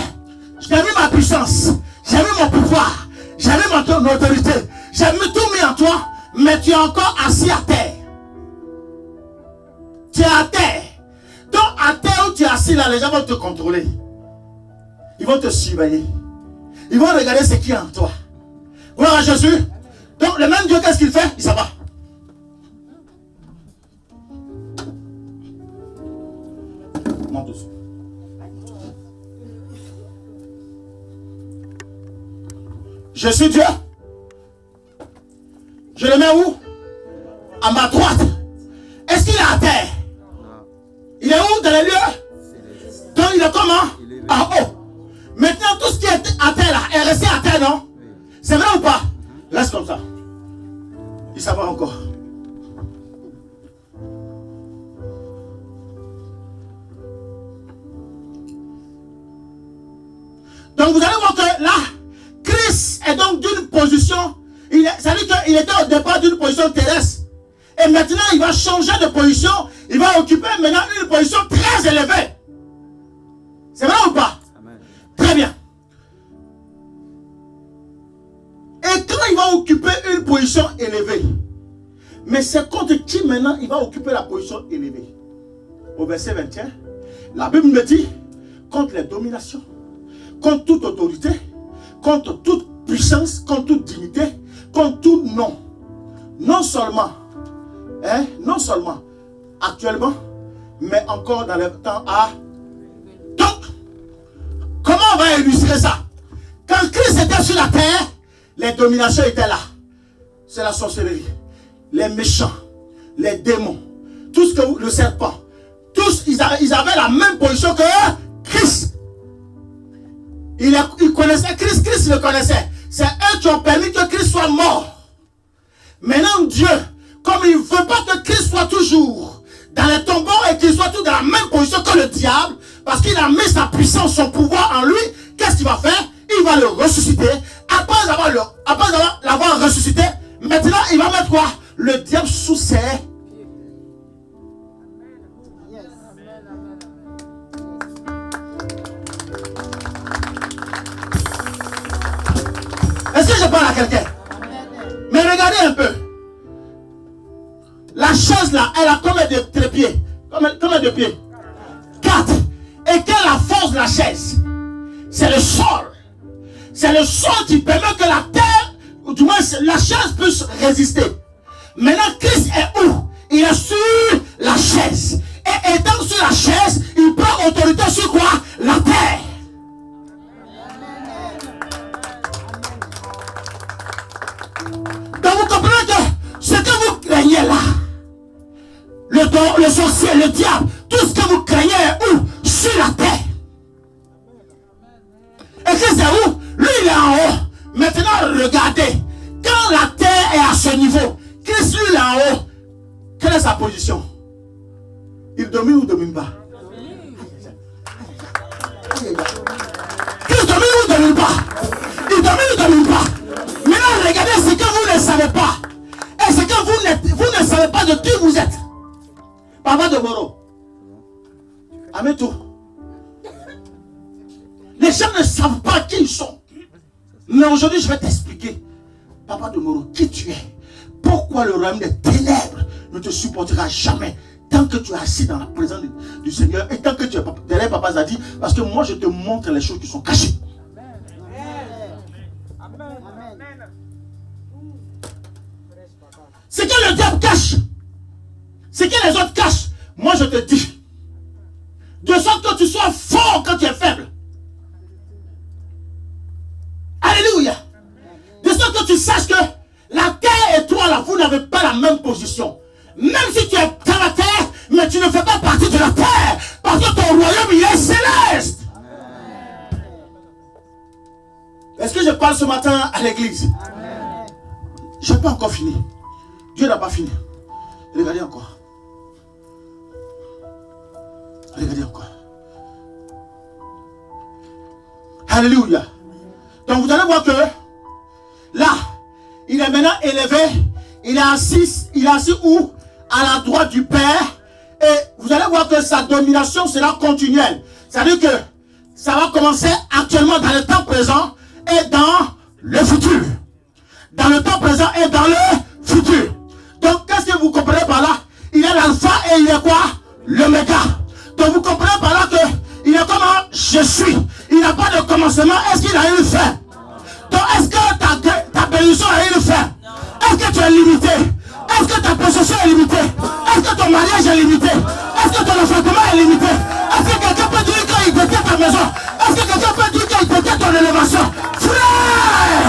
j'ai mis ma puissance, j'ai mis mon pouvoir, j'ai mis mon autorité, j'ai tout mis en toi, mais tu es encore assis à terre. Tu es à terre. Donc à terre où tu es assis là, les gens vont te contrôler. Ils vont te surveiller. Ils vont regarder ce qui est en toi. Gloire à Jésus. Donc le même Dieu, qu'est-ce qu'il fait? Il s'en va. Monte dessus. Je suis Dieu. Je le mets où? À ma droite. Est-ce qu'il est à terre? Il est où dans les lieux? Donc il est comment? En haut. Maintenant tout ce qui est à terre là est resté à terre, non? C'est vrai ou pas? Reste comme ça. Il s'en va encore. Donc vous allez voir que là, Christ est donc d'une position, ça veut dire qu'il était au départ d'une position terrestre. Et maintenant il va changer de position, il va occuper maintenant une position très élevée. C'est vrai ou pas? Amen. Très bien. Et quand il va occuper une position élevée, mais c'est contre qui maintenant il va occuper la position élevée? Au verset 21, la Bible me dit, contre les dominations, contre toute autorité, contre toute puissance, contre toute dignité, contre tout nom. Non seulement actuellement, mais encore dans le temps à... Donc, comment on va illustrer ça? Quand Christ était sur la terre, les dominations étaient là. C'est la sorcellerie, les méchants, les démons, tout ce que le serpent, tous ils avaient la même position que Christ. Il connaissait Christ, Christ le connaissait. C'est eux qui ont permis que Christ soit mort. Maintenant Dieu, comme il ne veut pas que Christ soit toujours dans les tombeaux et qu'il soit toujours dans la même position que le diable, parce qu'il a mis sa puissance, son pouvoir en lui, qu'est-ce qu'il va faire? Il va le ressusciter. Après l'avoir ressuscité, maintenant il va mettre quoi? Le diable sous ses... Est-ce que je parle à quelqu'un? Mais regardez un peu. La chaise là, elle a combien de trépieds? Combien de pieds? 4. Et quelle est la force de la chaise? C'est le sol. C'est le sol qui permet que la terre, ou du moins la chaise puisse résister. Maintenant, Christ est où? Il est sur la chaise. Et étant sur la chaise, il prend autorité sur quoi? La terre. Donc vous comprenez que ce que vous craignez là, le sorcier, le diable, tout ce que vous craignez est où? Sur la terre. Et Christ est où? Lui il est en haut. Maintenant regardez, quand la terre est à ce niveau, Christ lui il est en haut. Quelle est sa position? Il domine ou ne domine pas? Christ domine ou ne domine pas? Il domine ou ne domine pas? Maintenant regardez ce que vous ne savez pas. Et ce que vous ne savez pas de qui vous êtes. Papa de Moro. Amen tout. Les gens ne savent pas qui ils sont. Mais aujourd'hui, je vais t'expliquer, Papa de Moro, qui tu es. Pourquoi le royaume des ténèbres ne te supportera jamais tant que tu es assis dans la présence du Seigneur et tant que tu es derrière Papa Zadi. Parce que moi, je te montre les choses qui sont cachées. Ce que le diable cache, ce que les autres cachent, moi je te dis, de sorte que tu sois fort quand tu es faible. Alléluia. De sorte que tu saches que la terre et toi là, vous n'avez pas la même position. Même si tu es dans la terre, mais tu ne fais pas partie de la terre, parce que ton royaume il est céleste. Est-ce que je parle ce matin à l'église? Je n'ai pas encore fini. Dieu n'a pas fini. Regardez encore. Regardez encore. Alléluia. Donc vous allez voir que là, il est maintenant élevé. Il est assis où? À la droite du Père. Et vous allez voir que sa domination sera continuelle. C'est-à-dire que ça va commencer actuellement dans le temps présent et dans le futur. Dans le temps présent et dans le futur. Donc, qu'est-ce que vous comprenez par là? Il est l'alpha et il est quoi? L'oméga. Donc, vous comprenez par là que il est comment? Je suis. Il n'a pas de commencement, est-ce qu'il a eu fin? Donc est-ce que ta bénédiction a eu fin? Est-ce que tu es limité? Est-ce que ta possession est limitée? Est-ce que ton mariage est limité? Est-ce que ton enfantement est limité? Est-ce que quelqu'un peut dire qu'il détient ta maison? Est-ce que quelqu'un peut dire qu'il détient ton élévation? Frère!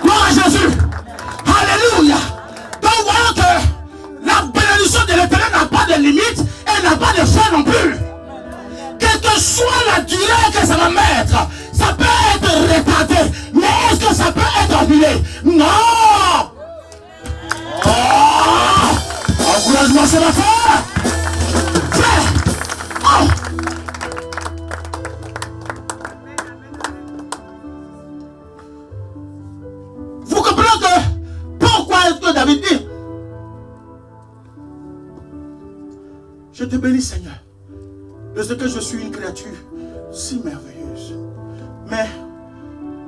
Gloire à Jésus! Alléluia! Donc voyons que la bénédiction de l'Éternel n'a pas de limite et n'a pas de fin non plus. Quelle que soit la durée que ça va mettre, ça peut être retardé, mais est-ce que ça peut être annulé? Non! Oh! Encourage-moi, c'est ma frère! Frère! Oh! Vous comprenez que pourquoi est-ce que David dit je te bénis Seigneur de ce que je suis une créature si merveilleuse. Mais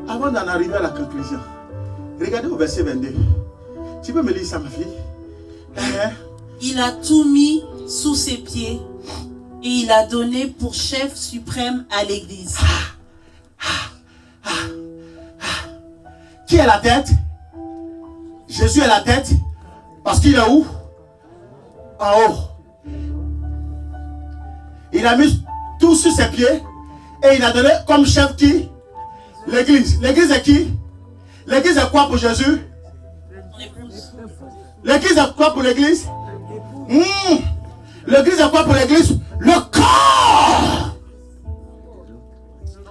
avant d'en arriver à la conclusion, regardez au verset 22. Tu peux me lire ça, ma fille? Il a tout mis sous ses pieds et il a donné pour chef suprême à l'église. Qui est la tête? Jésus est la tête parce qu'il est où? En haut. Il a mis tout sur ses pieds et il a donné comme chef qui? L'église. L'église est qui? L'église est quoi pour Jésus? L'église est quoi pour l'église? L'église est quoi pour l'église? Le corps!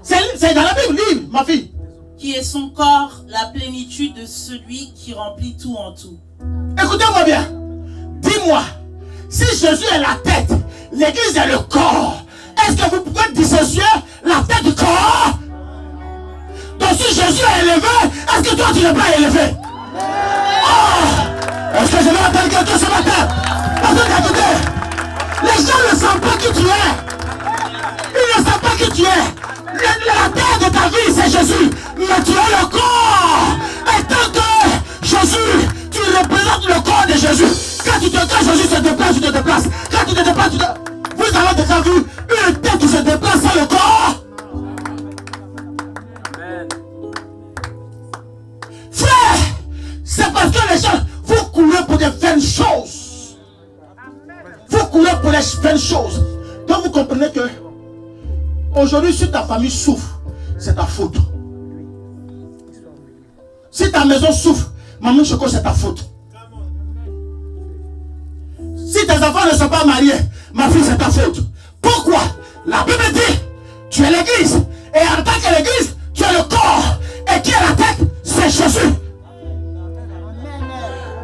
C'est dans la Bible, lis, ma fille. Qui est son corps, la plénitude de celui qui remplit tout en tout. Écoutez-moi bien. Dis-moi, si Jésus est la tête, l'église est le corps, est-ce que vous pouvez dissocier la tête du corps? Donc si Jésus est élevé, est-ce que toi tu n'es pas élevé? Oh! Est-ce que je vais appeler quelqu'un ce matin? Parce que écoutez, les gens ne savent pas qui tu es. Ils ne savent pas qui tu es. La tête de ta vie c'est Jésus, mais tu es le corps. Et tant que Jésus, tu représentes le corps de Jésus. Quand Jésus se déplace, tu te déplaces. Quand tu te déplaces, tu te... Vous avez déjà vu une tête qui se déplace sans le corps? Amen. Frère, c'est parce que les gens, vous courez pour des vaines choses. Vous courez pour les vaines choses. Donc vous comprenez que aujourd'hui, si ta famille souffre, c'est ta faute. Si ta maison souffre, maman Choco, c'est ta faute. Si tes enfants ne sont pas mariés, ma fille, c'est ta faute. Pourquoi? La Bible dit, tu es l'église. Et en tant que l'église, tu es le corps. Et qui est la tête? C'est Jésus.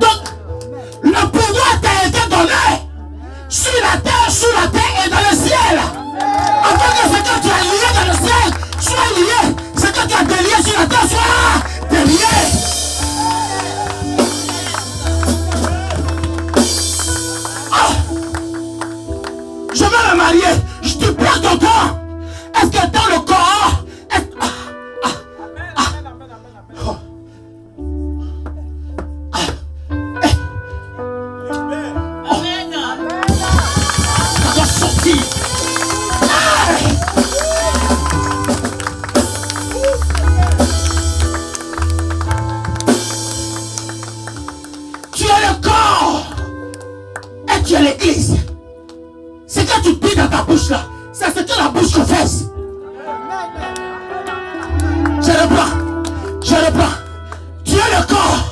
Donc, le pouvoir t'a été donné sur la terre et dans le ciel. Afin que ce que tu as lié dans le ciel soit lié. Ce que tu as délié sur la terre soit délié. Je vais me marier, je te perds ton temps. Est-ce que dans le corps ça doit sortir. Tu es le corps et tu es l'église. Ce que tu dis dans ta bouche là, c'est ce que la bouche confesse. Je reprends. Tu es le corps.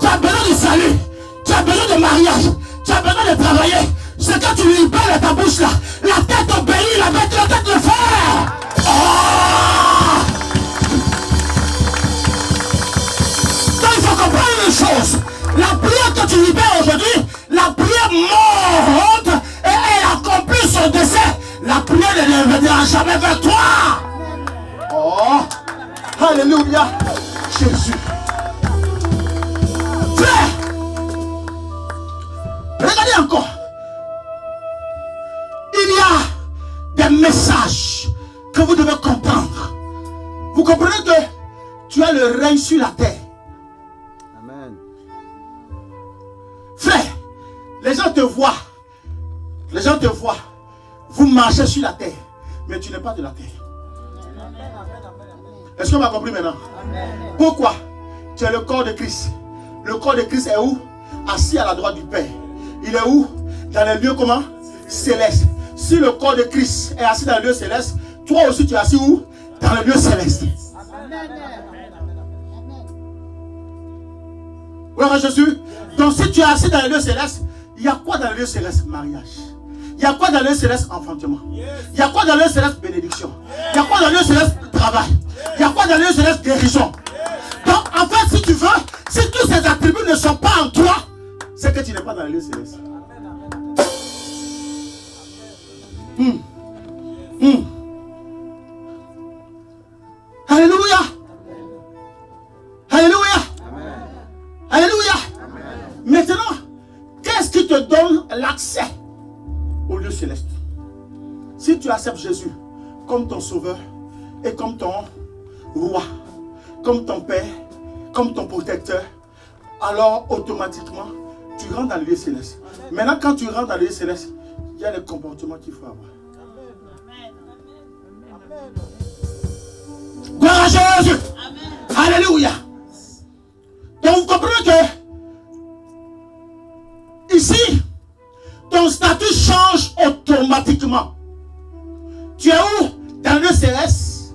Tu as besoin de salut. Tu as besoin de mariage. Tu as besoin de travailler. Ce que tu libères de ta bouche là, la tête obéit, la tête le fait. Oh! Donc il faut comprendre une chose. La prière que tu libères aujourd'hui, la prière morte, et elle accomplit son décès. La prière ne reviendra jamais vers toi. Oh, alléluia, Jésus. Frère, regardez encore. Il y a des messages que vous devez comprendre. Vous comprenez que tu as le règne sur la terre. Amen. Frère, les gens te voient. Les gens te voient. Vous marcher sur la terre, mais tu n'es pas de la terre. Est-ce qu'on m'a compris maintenant? Pourquoi? Tu es le corps de Christ. Le corps de Christ est où? Assis à la droite du Père. Il est où? Dans les lieux comment? Célestes. Si le corps de Christ est assis dans les lieux célestes, toi aussi tu es assis où? Dans les lieux célestes. Gloire à Jésus. Donc si tu es assis dans les lieux célestes, il y a quoi dans les lieux célestes? Mariage. Il y a quoi dans les lieux célestes? Enfantement. Il y a quoi dans les lieux célestes? Bénédiction. Il y a quoi dans les lieux célestes? Travail. Il y a quoi dans les lieux célestes? Guérison. Donc en fait, si tu veux, si tous ces attributs ne sont pas en toi, c'est que tu n'es pas dans les lieux célestes. Alléluia. Alléluia. Alléluia. Maintenant, qu'est-ce qui te donne l'accès au lieu céleste? Si tu acceptes Jésus comme ton sauveur et comme ton roi, comme ton père, comme ton protecteur, alors automatiquement tu rentres dans le lieu céleste. Maintenant, quand tu rentres dans le lieu céleste, il y a les comportements qu'il faut avoir. Gloire à Jésus. Amen. Alléluia. Donc vous comprenez que ici, ton statut change automatiquement. Tu es où? Dans le lieu céleste.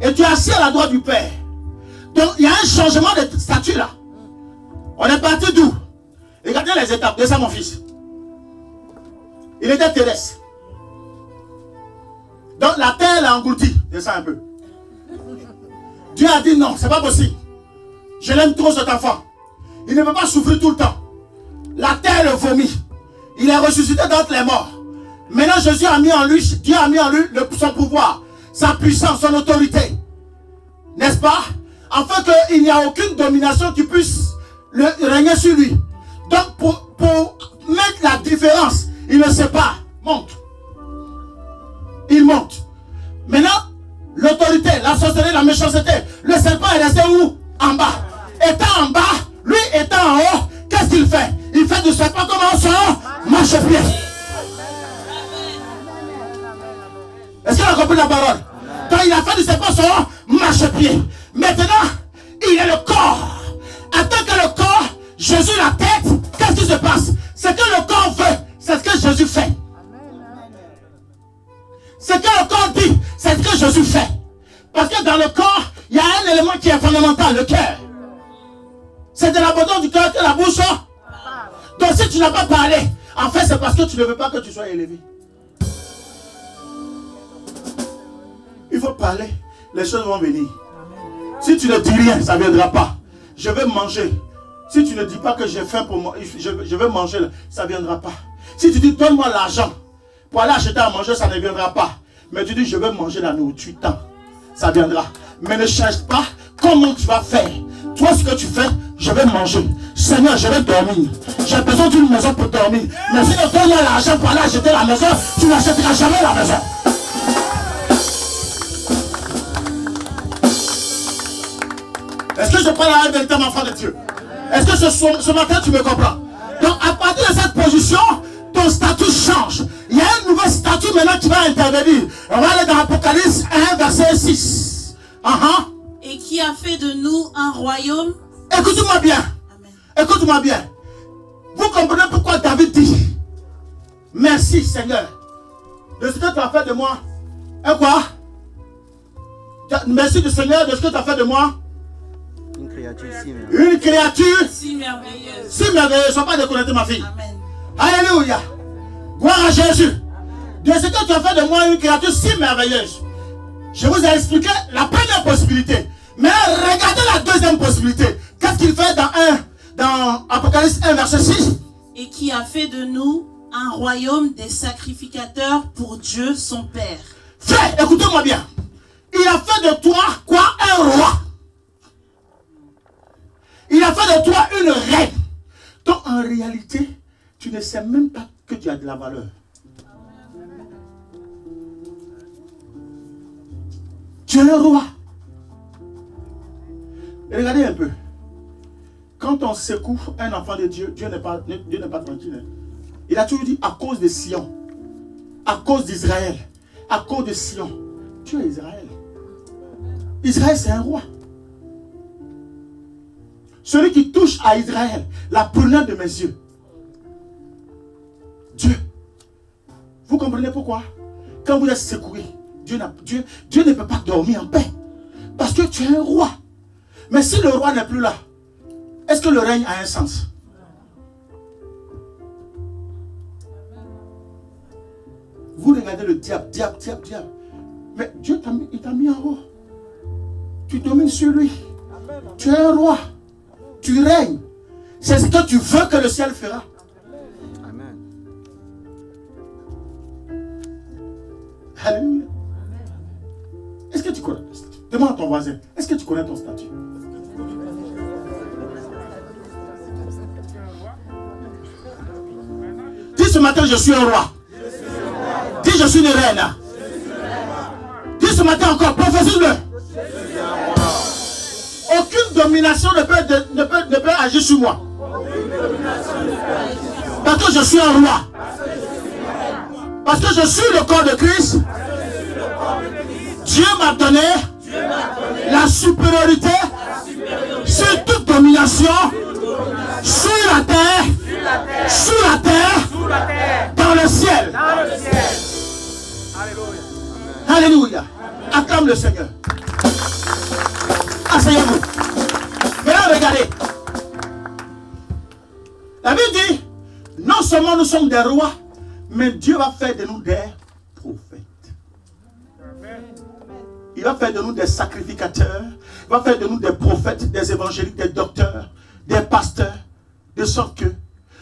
Et tu es assis à la droite du Père. Donc il y a un changement de statut là. On est parti d'où? Regardez les étapes. Descends mon fils. Il était terrestre. Donc la terre l'a englouti. Descends un peu. Dieu a dit non, c'est pas possible. Je l'aime trop cet enfant. Il ne peut pas souffrir tout le temps. La terre le vomit. Il est ressuscité d'entre les morts. Maintenant Jésus a mis en lui, Dieu a mis en lui son pouvoir, sa puissance, son autorité. N'est-ce pas? Afin qu'il n'y a aucune domination qui puisse régner sur lui. Donc pour mettre la différence, il ne sait pas. Monte. Il monte. Maintenant, l'autorité, la sorcellerie, la méchanceté, le serpent est resté où? En bas. Étant en bas, lui étant en haut, qu'est-ce qu'il fait? Il fait du serpent comme son marchepied. Est-ce qu'il a compris la parole? Donc il a fait du serpent son marchepied. Maintenant, il est le corps. En tant que le corps, Jésus la tête, qu'est-ce qui se passe? Ce que le corps veut, c'est ce que Jésus fait. Ce que le corps dit, c'est ce que Jésus fait. Parce que dans le corps, il y a un élément qui est fondamental, le cœur. C'est de l'abondance du cœur que la bouche. Donc si tu n'as pas parlé, en fait c'est parce que tu ne veux pas que tu sois élevé. Il faut parler, les choses vont venir. Si tu ne dis rien, ça ne viendra pas. Je vais manger. Si tu ne dis pas que j'ai faim pour moi, je vais manger, ça ne viendra pas. Si tu dis donne-moi l'argent pour aller acheter à manger, ça ne viendra pas. Mais tu dis je vais manger la nourriture, tant, ça viendra. Mais ne cherche pas comment tu vas faire. Toi ce que tu fais, je vais manger. Seigneur, je vais dormir. J'ai besoin d'une maison pour dormir. Mais si tu donnes-moi l'argent pour aller acheter la maison, tu n'achèteras jamais la maison. Est-ce que je parle à un véritable enfant de Dieu? Est-ce que ce matin tu me comprends? Donc à partir de cette position, ton statut change. Il y a un nouveau statut maintenant qui va intervenir. On va aller dans Apocalypse 1, verset 6. Et qui a fait de nous un royaume. Écoute-moi bien. Écoute-moi bien. Vous comprenez pourquoi David dit merci Seigneur de ce que tu as fait de moi. Et quoi? Merci du Seigneur de ce que tu as fait de moi. Une créature si merveilleuse. Une créature Si merveilleuse. Si merveilleuse. Ne sois pas déconnecté ma fille. Amen. Alléluia. Gloire à Jésus. De ce que tu as fait de moi une créature si merveilleuse. Je vous ai expliqué la première possibilité. Mais regardez la deuxième possibilité. Qu'est-ce qu'il fait dans Apocalypse 1, verset 6? Et qui a fait de nous un royaume des sacrificateurs pour Dieu son Père. Frère, écoutez-moi bien. Il a fait de toi quoi? Un roi. Il a fait de toi une reine. Donc en réalité, tu ne sais même pas que tu as de la valeur. Tu es un roi. Et regardez un peu. Quand on secoue un enfant de Dieu, Dieu n'est pas tranquille. Il a toujours dit à cause de Sion. à cause d'Israël, à cause de Sion. Dieu est Israël. Israël, c'est un roi. Celui qui touche à Israël, la prunelle de mes yeux. Dieu. Vous comprenez pourquoi? Quand vous êtes secoué, Dieu ne peut pas dormir en paix. Parce que tu es un roi. Mais si le roi n'est plus là, est-ce que le règne a un sens? Vous regardez le diable. Mais Dieu t'a mis en haut. Tu domines sur lui. Tu es un roi. Tu règnes. C'est ce que tu veux que le ciel fera. Amen. Alléluia. Est-ce que tu connais ton statut? Demande à ton voisin. Est-ce que tu connais ton statut? Dis ce matin, je suis un roi. Dis, je suis une reine. Dis ce matin encore, prophétise-le. Aucune domination ne peut agir sur moi. Parce que je suis un roi. Parce que je suis le corps de Christ. Dieu m'a donné la supériorité sur toute domination, sur la terre, dans le ciel. Alléluia. Acclame le Seigneur. Asseyez-vous. Maintenant, regardez. La Bible dit, non seulement nous sommes des rois, mais Dieu va faire de nous des prophètes. Il va faire de nous des sacrificateurs. Il va faire de nous des prophètes, des évangéliques, des docteurs, des pasteurs. De sorte que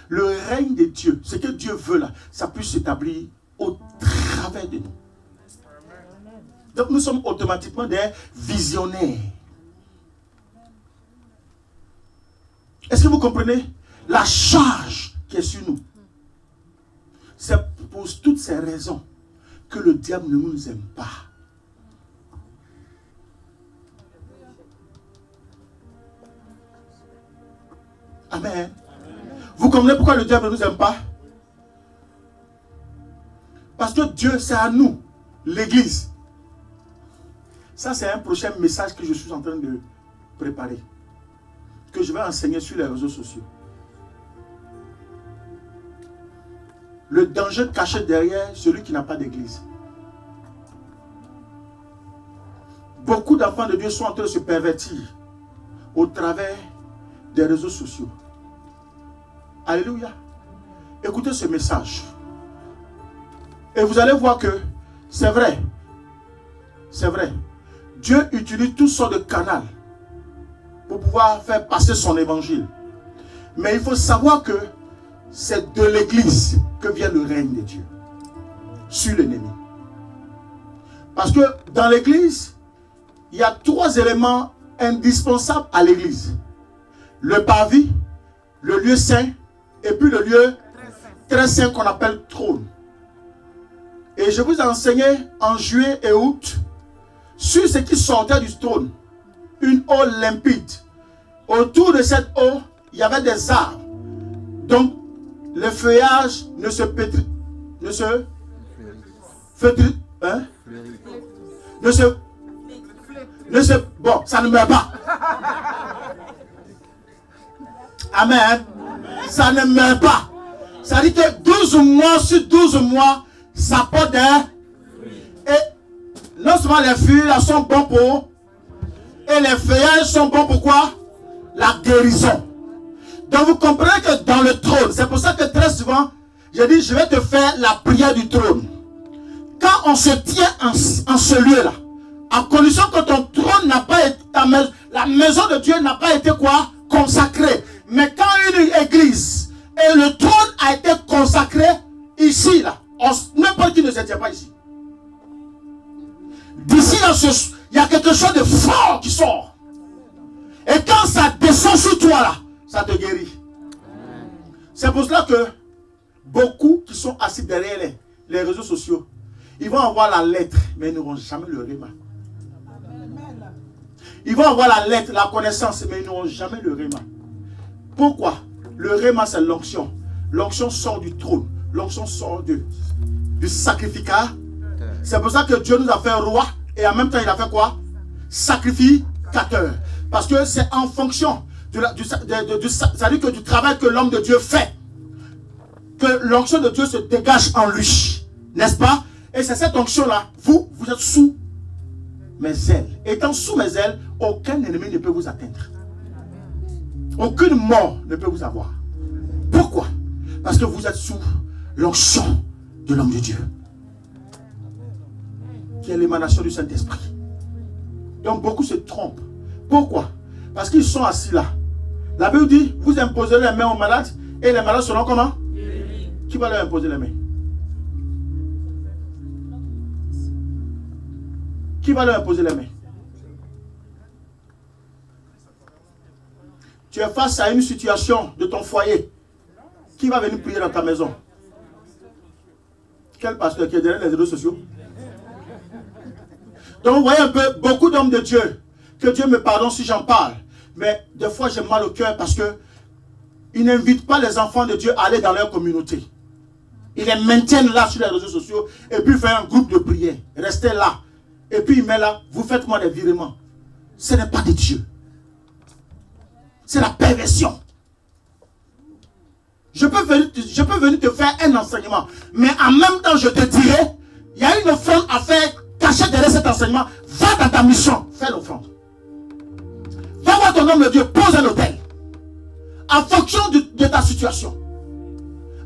le règne de Dieu, ce que Dieu veut là, ça puisse s'établir au travers de nous. Donc nous sommes automatiquement des visionnaires. Est-ce que vous comprenez la charge qui est sur nous? C'est pour toutes ces raisons que le diable ne nous aime pas. Amen. Vous comprenez pourquoi le diable ne nous aime pas? Parce que Dieu, c'est à nous, l'Église. Ça, c'est un prochain message que je suis en train de préparer. Que je vais enseigner sur les réseaux sociaux. Le danger caché derrière celui qui n'a pas d'église. Beaucoup d'enfants de Dieu sont en train de se pervertir au travers des réseaux sociaux. Alléluia. Écoutez ce message. Et vous allez voir que c'est vrai. C'est vrai. Dieu utilise toutes sortes de canaux pour pouvoir faire passer son évangile. Mais il faut savoir que c'est de l'église que vient le règne de Dieu sur l'ennemi. Parce que dans l'église, il y a 3 éléments indispensables à l'église. Le parvis, le lieu saint, et puis le lieu très saint qu'on appelle trône. Et je vous ai enseigné en juillet et août sur ce qui sortait du trône. Une eau limpide. Autour de cette eau, il y avait des arbres. Donc, le feuillage ne se pétrit, bon, ça ne meurt pas. Amen. Ça ne meurt pas. Ça dit que 12 mois sur 12 mois, ça porte des... Et non seulement les feuilles là sont bons pour... Et les feuillages sont bons pour quoi? La guérison. Donc vous comprenez que dans le trône, c'est pour ça que très souvent, j'ai dit, je vais te faire la prière du trône. Quand on se tient en ce lieu-là, à condition que ton trône n'a pas été, la maison de Dieu n'a pas été quoi? Consacrée. Mais quand une église et le trône a été consacré ici, là, n'importe qui ne se tient pas ici. D'ici, il y a quelque chose de fort qui sort. Et quand ça descend sur toi, là, ça te guérit. C'est pour cela que beaucoup qui sont assis derrière les réseaux sociaux, ils vont avoir la lettre, mais ils n'auront jamais le réma. Ils vont avoir la lettre, la connaissance, mais ils n'auront jamais le réma. Pourquoi? Le réma, c'est l'onction. L'onction sort du trône. L'onction sort de... du sacrificateur. C'est pour ça que Dieu nous a fait roi et en même temps il a fait quoi? Sacrificateur. Parce que c'est en fonction du travail que l'homme de Dieu fait que l'onction de Dieu se dégage en lui. N'est-ce pas? Et c'est cette onction-là, vous êtes sous mes ailes. Étant sous mes ailes, aucun ennemi ne peut vous atteindre. Aucune mort ne peut vous avoir. Pourquoi? Parce que vous êtes sous l'onction de l'homme de Dieu, qui est l'émanation du Saint-Esprit. Donc beaucoup se trompent. Pourquoi? Parce qu'ils sont assis là. La Bible dit, vous imposez les mains aux malades et les malades seront comment? Qui va leur imposer les mains? Qui va leur imposer les mains? Tu es face à une situation de ton foyer. Qui va venir prier dans ta maison? Quel pasteur qui est derrière les réseaux sociaux? Donc vous voyez un peu, beaucoup d'hommes de Dieu, que Dieu me pardonne si j'en parle, mais des fois j'ai mal au cœur parce que ils n'invitent pas les enfants de Dieu à aller dans leur communauté. Ils les maintiennent là sur les réseaux sociaux et puis ils font un groupe de prière. Restez là. Et puis il met là, vous faites moi des virements. Ce n'est pas de Dieu. C'est la perversion. Je peux venir te faire un enseignement, mais en même temps je te dirai, il y a une offrande à faire cachée derrière cet enseignement. Va dans ta mission, fais l'offrande. Va voir ton homme de Dieu, pose un autel. En fonction de ta situation.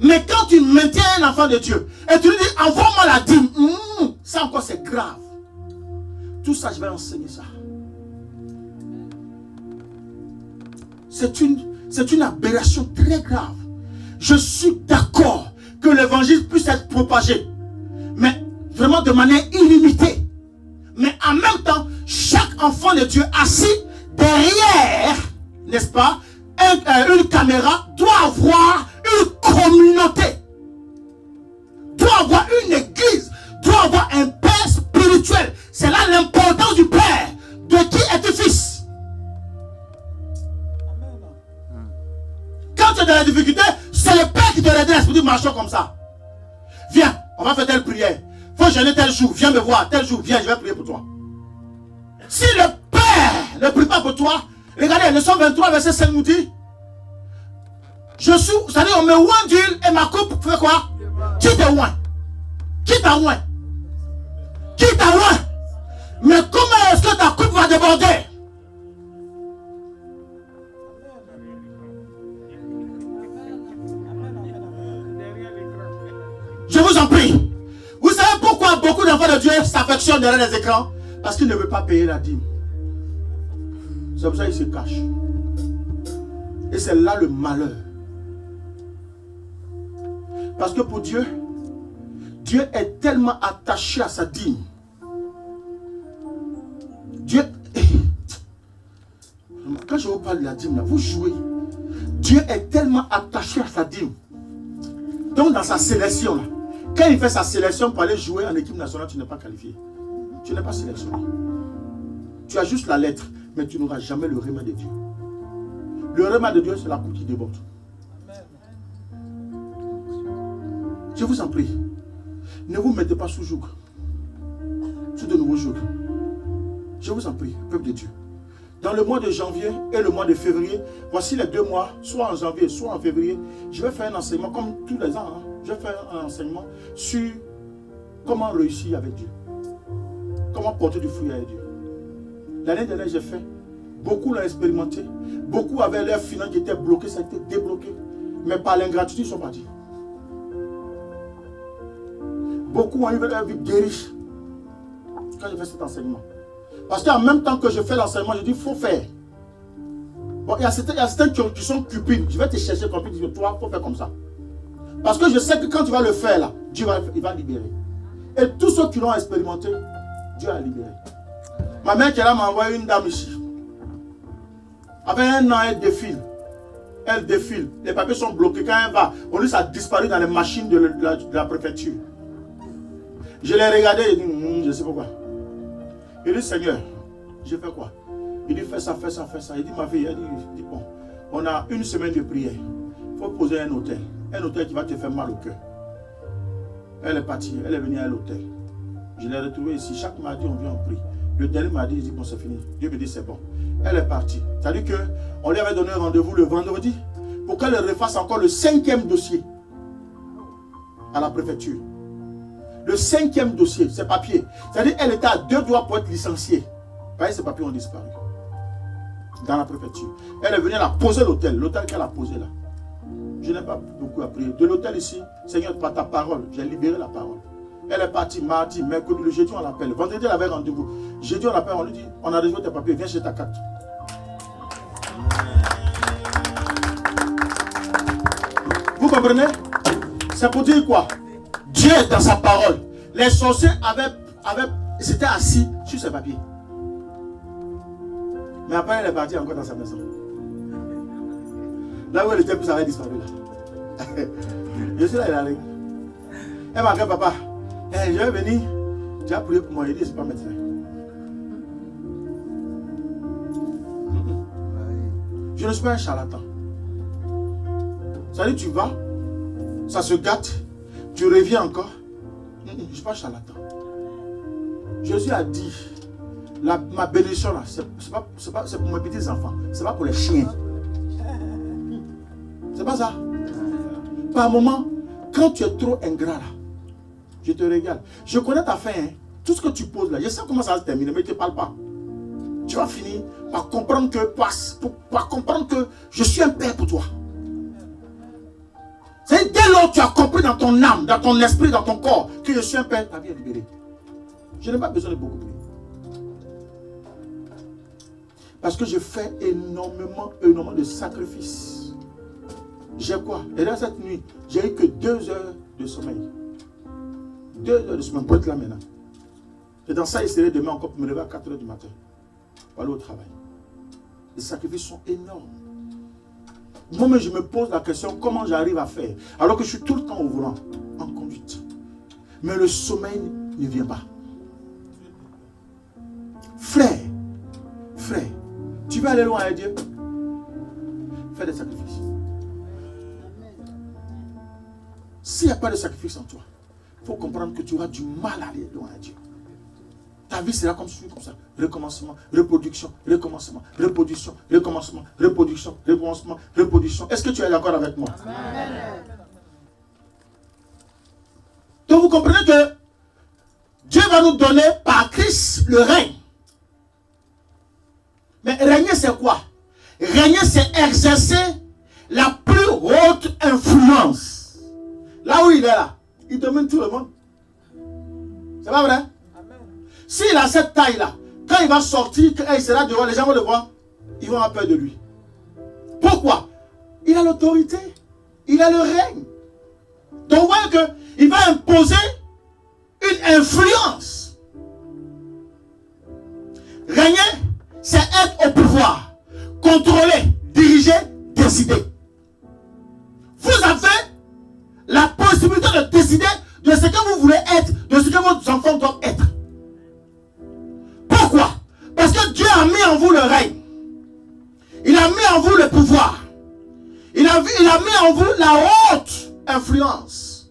Mais quand tu maintiens un enfant de Dieu, et tu lui dis, envoie-moi la dîme, ça encore c'est grave. Tout ça, je vais enseigner ça. C'est une aberration très grave. Je suis d'accord que l'évangile puisse être propagé, mais vraiment de manière illimitée. Mais en même temps, chaque enfant de Dieu assis derrière, n'est-ce pas, une caméra doit avoir une communauté, doit avoir une église, doit avoir un père spirituel. C'est là l'importance du père. De qui es-tu fils? Quand tu es dans la difficulté, c'est le père qui te redresse pour dire marchons comme ça. Viens, on va faire telle prière. Faut jeûner tel jour, viens me voir, tel jour, viens, je vais prier pour toi. Si le père ne prie pas pour toi, regardez, leçon 23, verset 5 nous dit, je suis, c'est-à-dire on me oint d'huile et ma coupe fait quoi? Qui te oint? Qui t'a oint? Qui t'a oint? Mais comment est-ce que ta coupe va déborder? Je vous en prie. Vous savez pourquoi beaucoup d'enfants de Dieu s'affectionnent derrière les écrans? Parce qu'ils ne veulent pas payer la dîme. C'est pour ça qu'ils se cachent. Et c'est là le malheur. Parce que pour Dieu, Dieu est tellement attaché à sa dîme. Dieu, quand je vous parle de la dîme, là, vous jouez. Dieu est tellement attaché à sa dîme. Donc dans sa sélection, là, quand il fait sa sélection pour aller jouer en équipe nationale, tu n'es pas qualifié. Tu n'es pas sélectionné. Tu as juste la lettre, mais tu n'auras jamais le rhéma de Dieu. Le rhéma de Dieu, c'est la coupe qui déborde. Je vous en prie, ne vous mettez pas sous joug, sous de nouveaux jougs. Je vous en prie, peuple de Dieu. Dans le mois de janvier et le mois de février, voici les 2 mois, soit en janvier, soit en février, je vais faire un enseignement comme tous les ans. Je vais faire un enseignement sur comment réussir avec Dieu. Comment porter du fruit avec Dieu. L'année dernière, j'ai fait. Beaucoup l'ont expérimenté. Beaucoup avaient leurs finances qui étaient bloquées, ça a été débloqué. Mais par l'ingratitude, ils sont partis. Beaucoup ont eu leur vie guérie quand j'ai fait cet enseignement. Parce qu'en même temps que je fais l'enseignement, je dis, il faut faire. Bon, il y a certains qui sont cupides. Je vais te chercher comme tu dis, toi, il faut faire comme ça. Parce que je sais que quand tu vas le faire là, Dieu il va libérer. Et tous ceux qui l'ont expérimenté, Dieu a libéré. Ma mère qui est là m'a envoyé une dame ici. Après 1 an, elle défile. Elle défile. Les papiers sont bloqués. Quand elle va, on lui ça a disparu dans les machines de la préfecture. Je l'ai regardé et dit, je ne sais pas pourquoi. Il dit, Seigneur, j'ai fait quoi? Il dit, fais ça, fais ça, fais ça. Il dit, ma fille, elle dit, bon, on a 1 semaine de prière. Il faut poser un hôtel. Un hôtel qui va te faire mal au cœur. Elle est partie, elle est venue à l'hôtel. Je l'ai retrouvée ici. Chaque mardi, on vient, on prie. Le dernier mardi, il dit, bon, c'est fini. Dieu me dit, c'est bon. Elle est partie. C'est-à-dire qu'on lui avait donné un rendez-vous le vendredi pour qu'elle refasse encore le 5e dossier à la préfecture. Le 5e dossier, ses papiers. C'est-à-dire qu'elle était à 2 doigts pour être licenciée. Vous voyez, ses papiers ont disparu dans la préfecture. Elle est venue, elle a posé l'hôtel qu'elle a posé là. Je n'ai pas beaucoup appris. De l'hôtel ici, Seigneur, par ta parole, j'ai libéré la parole. Elle est partie mardi, mercredi, le jeudi, on l'appelle. Vendredi, elle avait rendez-vous. Jeudi, on l'appelle, on lui dit, on a reçu tes papiers, viens chez ta carte. Vous comprenez? C'est pour dire quoi? Dieu est dans sa parole. Les sorciers s'étaient assis sur ses papiers. Mais après, elle est partie encore dans sa maison. Là où elle était, ça avait disparu là. Je suis là, elle est allée. Elle m'a dit, papa, je vais venir. Tu as prié pour moi. Il dit, je ne suis pas médecin. Je ne suis pas un charlatan. Ça dit, tu vas, ça se gâte, tu reviens encore. Je ne suis pas un charlatan. Jésus a dit, ma bénédiction là, c'est pour mes petits enfants, c'est pas pour les chiens. C'est pas ça. Par moment, quand tu es trop ingrat là, je te régale. Je connais ta fin, hein. Tout ce que tu poses là, je sais comment ça va se terminer, mais ne te parle pas. Tu vas finir par comprendre que je suis un père pour toi. C'est dès lors que tu as compris dans ton âme, dans ton esprit, dans ton corps, que je suis un père, ta vie est libérée. Je n'ai pas besoin de beaucoup prier. Parce que je fais énormément de sacrifices. J'ai quoi? Et là, cette nuit, j'ai eu que 2 heures de sommeil. 2 heures de sommeil pour être là maintenant. Et dans ça, il serait demain encore pour me lever à 4 heures du matin. Pour aller au travail. Les sacrifices sont énormes. Moi-même, je me pose la question, comment j'arrive à faire? Alors que je suis tout le temps au volant, en conduite. Mais le sommeil ne vient pas. Frère, tu veux aller loin avec Dieu? Fais des sacrifices. S'il n'y a pas de sacrifice en toi, il faut comprendre que tu auras du mal à aller loin avec Dieu. Ta vie sera comme ça. Recommencement, reproduction, recommencement, reproduction, recommencement, reproduction, recommencement, reproduction. Est-ce que tu es d'accord avec moi? Amen. Donc vous comprenez que Dieu va nous donner par Christ le règne. Mais régner c'est quoi? Régner c'est exercer la plus haute influence. Là où il est là, il domine tout le monde. C'est pas vrai? S'il a cette taille-là, quand il va sortir, quand il sera devant, les gens vont le voir, ils vont avoir peur de lui. Pourquoi? Il a l'autorité, il a le règne. Donc vous voyez qu'il va imposer une influence. Régner, c'est être au pouvoir, contrôler, diriger, décider. Vous avez la possibilité de décider de ce que vous voulez être, de ce que vos enfants doivent être. Pourquoi? Parce que Dieu a mis en vous le règne. Il a mis en vous le pouvoir. Il a mis en vous la haute influence.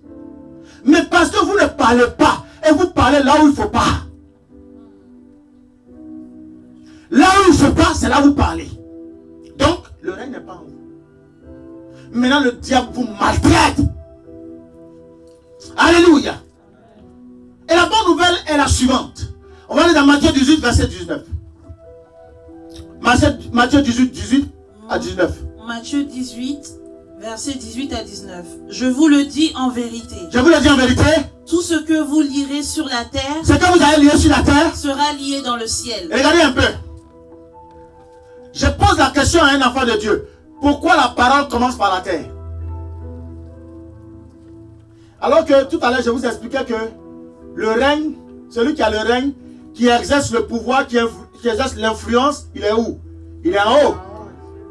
Mais parce que vous ne parlez pas, et vous parlez là où il ne faut pas. Là où il ne faut pas, c'est là où vous parlez. Donc, le règne n'est pas en vous. Maintenant, le diable vous maltraite. Alléluia. Et la bonne nouvelle est la suivante. On va aller dans Matthieu 18, verset 19. Matthieu 18, 18 à 19. Matthieu 18, verset 18 à 19. Je vous le dis en vérité. Je vous le dis en vérité. Tout ce que vous lirez sur la terre, ce que vous allez lire sur la terre, sera lié dans le ciel. Regardez un peu. Je pose la question à un enfant de Dieu. Pourquoi la parole commence par la terre? Alors que tout à l'heure, je vous expliquais que le règne, celui qui a le règne, qui exerce le pouvoir, qui exerce l'influence, il est où? Il est en haut.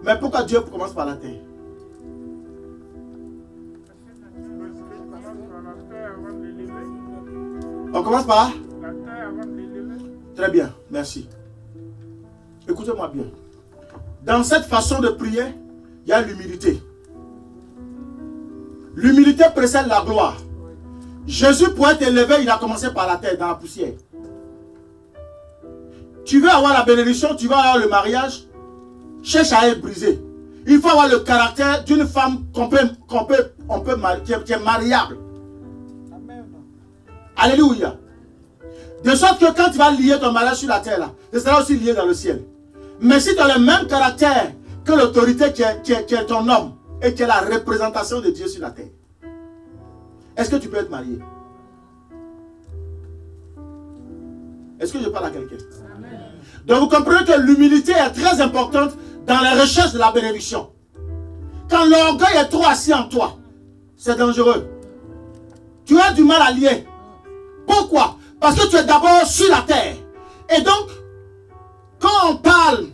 Mais pourquoi Dieu commence par la terre? On commence par la terre avant de l'élever. Très bien, merci. Écoutez-moi bien. Dans cette façon de prier, il y a l'humilité. L'humilité précède la gloire. Jésus, pour être élevé, il a commencé par la terre, dans la poussière. Tu veux avoir la bénédiction, tu veux avoir le mariage, cherche à être brisé. Il faut avoir le caractère d'une femme qui est mariable. Amen. Alléluia. De sorte que quand tu vas lier ton mariage sur la terre, là, ce sera aussi lié dans le ciel. Mais si tu as le même caractère que l'autorité qui est ton homme et qui est la représentation de Dieu sur la terre, est-ce que tu peux être marié? Est-ce que je parle à quelqu'un? Donc vous comprenez que l'humilité est très importante dans la recherche de la bénédiction. Quand l'orgueil est trop assis en toi, c'est dangereux. Tu as du mal à lier. Pourquoi? Parce que tu es d'abord sur la terre. Et donc, quand on parle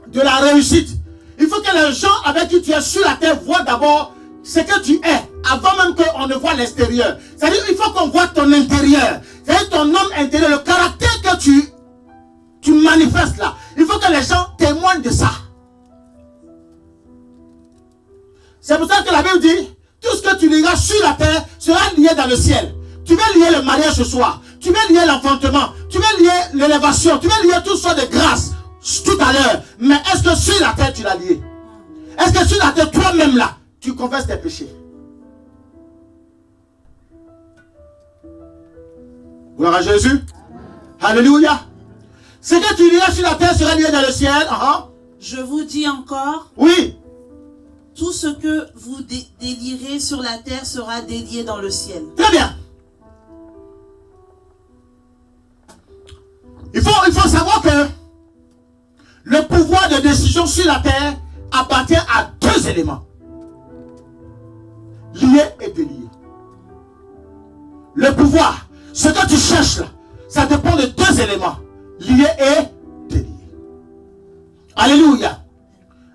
de la réussite, il faut que les gens avec qui tu es sur la terre voient d'abord ce que tu es, avant même qu'on ne voit l'extérieur. C'est-à-dire qu'il faut qu'on voit ton intérieur. C'est-à-dire ton homme intérieur, le caractère que tu manifestes là. Il faut que les gens témoignent de ça. C'est pour ça que la Bible dit, tout ce que tu liras sur la terre sera lié dans le ciel. Tu veux lier le mariage ce soir. Tu veux lier l'enfantement. Tu veux lier l'élévation. Tu veux lier tout ça de grâce tout à l'heure. Mais est-ce que sur la terre tu l'as lié? Est-ce que sur la terre toi-même là, tu confesses tes péchés? Gloire à Jésus. Alléluia. Ce que tu liras sur la terre sera lié dans le ciel. Je vous dis encore. Oui. Tout ce que vous délirez sur la terre sera délié dans le ciel. Très bien. Il faut savoir que le pouvoir de décision sur la terre appartient à deux éléments. Lié et délié. Le pouvoir, ce que tu cherches là, ça dépend de deux éléments. Lié et délié. Alléluia.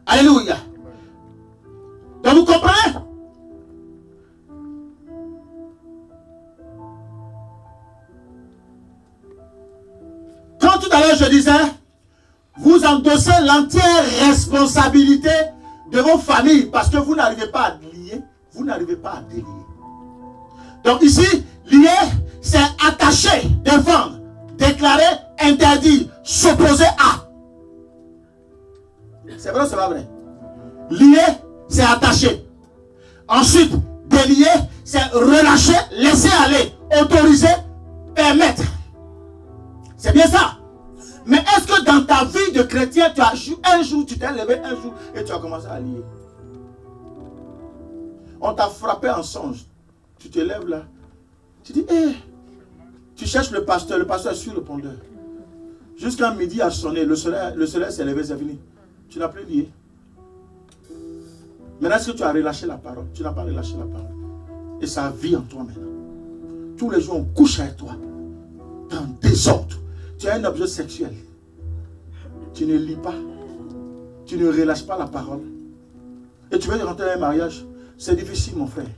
Alléluia. Donc vous comprenez? Quand tout à l'heure je disais, vous endossez l'entière responsabilité de vos familles parce que vous n'arrivez pas à lier, vous n'arrivez pas à délier. Donc ici, lier, c'est attacher, défendre, déclarer, interdire, s'opposer à. C'est vrai ou c'est pas vrai? Lier, c'est attacher. Ensuite, délier, c'est relâcher, laisser aller, autoriser, permettre. C'est bien ça. Mais est-ce que dans ta vie de chrétien, tu as un jour, tu t'es levé un jour et tu as commencé à lier? On t'a frappé en songe. Tu te lèves là. Tu dis, tu cherches le pasteur est sur le pondeur. Jusqu'à midi a sonné, le soleil s'est levé, c'est fini. Tu n'as plus lié. Maintenant, est-ce que tu as relâché la parole? Tu n'as pas relâché la parole. Et ça vit en toi maintenant. Tous les jours, on couche avec toi. Dans le désordre. Tu as un objet sexuel. Tu ne lis pas. Tu ne relâches pas la parole. Et tu veux rentrer dans un mariage. C'est difficile, mon frère.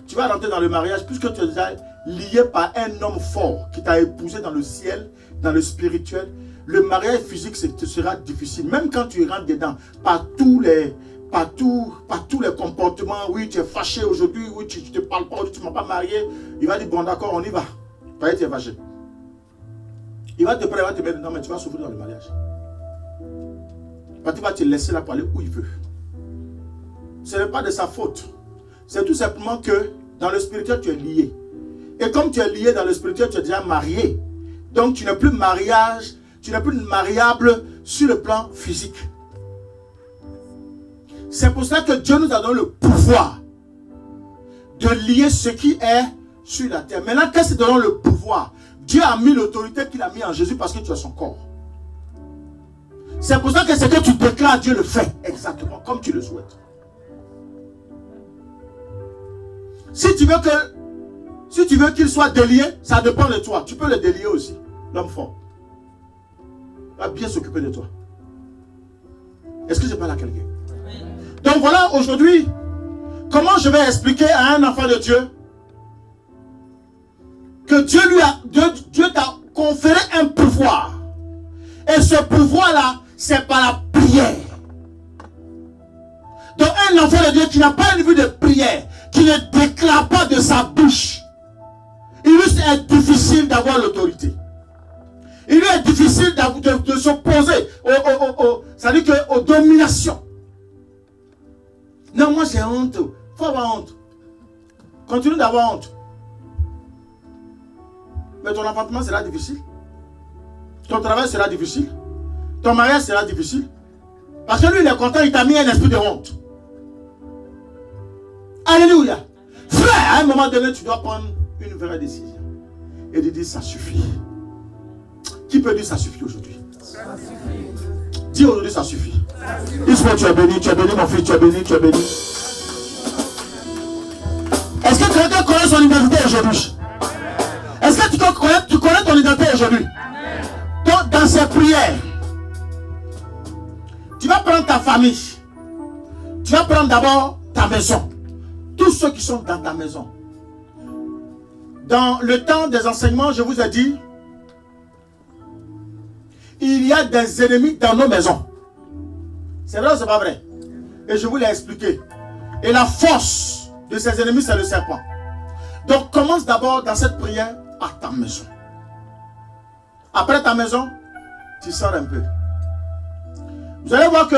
Tu vas rentrer dans le mariage puisque tu es déjà lié par un homme fort qui t'a épousé dans le ciel, dans le spirituel. Le mariage physique, ce sera difficile. Même quand tu rentres dedans, par tous les comportements, oui, tu es fâché aujourd'hui, oui, tu ne te parles pas, tu ne m'as pas marié. Il va dire, bon d'accord, on y va. Pareil, tu es fâché. Il va te prendre, il va te mettre dedans, mais tu vas souffrir dans le mariage. Parce qu'il va te laisser là pour aller où il veut. Ce n'est pas de sa faute. C'est tout simplement que dans le spirituel, tu es lié. Et comme tu es lié dans le spirituel, tu es déjà marié. Donc tu n'es plus mariable sur le plan physique. C'est pour ça que Dieu nous a donné le pouvoir de lier ce qui est sur la terre. Maintenant, qu'est-ce qui te donne le pouvoir? Dieu a mis l'autorité qu'il a mis en Jésus parce que tu es son corps. C'est pour ça que ce que tu déclares, Dieu le fait exactement comme tu le souhaites. Si tu veux qu'il soit délié, ça dépend de toi. Tu peux le délier aussi, l'homme fort. Il va bien s'occuper de toi. Est-ce que je parle à quelqu'un? Donc voilà, aujourd'hui, comment je vais expliquer à un enfant de Dieu que Dieu t'a conféré un pouvoir. Et ce pouvoir-là, c'est par la prière. Donc un enfant de Dieu qui n'a pas une vie de prière, qui ne déclare pas de sa bouche, il lui est difficile d'avoir l'autorité. Il lui est difficile de s'opposer aux dominations. Non, moi j'ai honte. Il faut avoir honte. Continue d'avoir honte. Mais ton enfantement sera difficile. Ton travail sera difficile. Ton mariage sera difficile. Parce que lui, il est content, il t'a mis un esprit de honte. Alléluia. Frère, à un moment donné, tu dois prendre une vraie décision. Et de dire, ça suffit. Qui peut dire ça suffit aujourd'hui? Dis aujourd'hui, ça suffit. Dis-moi, tu es béni, mon fils, tu es béni, tu es béni. Est-ce que quelqu'un connaît son identité aujourd'hui? Est-ce que tu connais ton identité aujourd'hui? Donc, dans ces prières, tu vas prendre ta famille. Tu vas prendre d'abord ta maison. Tous ceux qui sont dans ta maison. Dans le temps des enseignements, je vous ai dit, il y a des ennemis dans nos maisons. C'est vrai ou c'est pas vrai? Et je vous l'ai expliqué. Et la force de ces ennemis, c'est le serpent. Donc commence d'abord dans cette prière par ta maison. Après ta maison, tu sors un peu. Vous allez voir que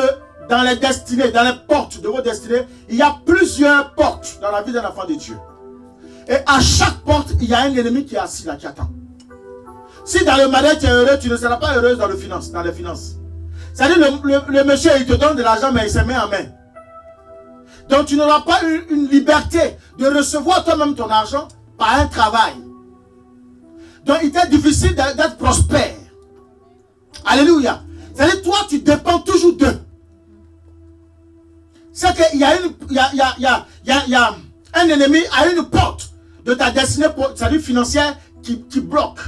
dans les destinées, dans les portes de vos destinées, il y a plusieurs portes dans la vie d'un enfant de Dieu. Et à chaque porte, il y a un ennemi qui est assis là, qui attend. Si dans le mariage tu es heureux, tu ne seras pas heureuse dans les finances. C'est-à-dire le monsieur, il te donne de l'argent, mais il se met en main. Donc tu n'auras pas une liberté de recevoir toi-même ton argent par un travail. Donc il t'est difficile d'être prospère. Alléluia. C'est-à-dire toi, tu dépends toujours d'eux. C'est qu'il y a un ennemi à une porte de ta destinée, c'est-à-dire financière, qui bloque.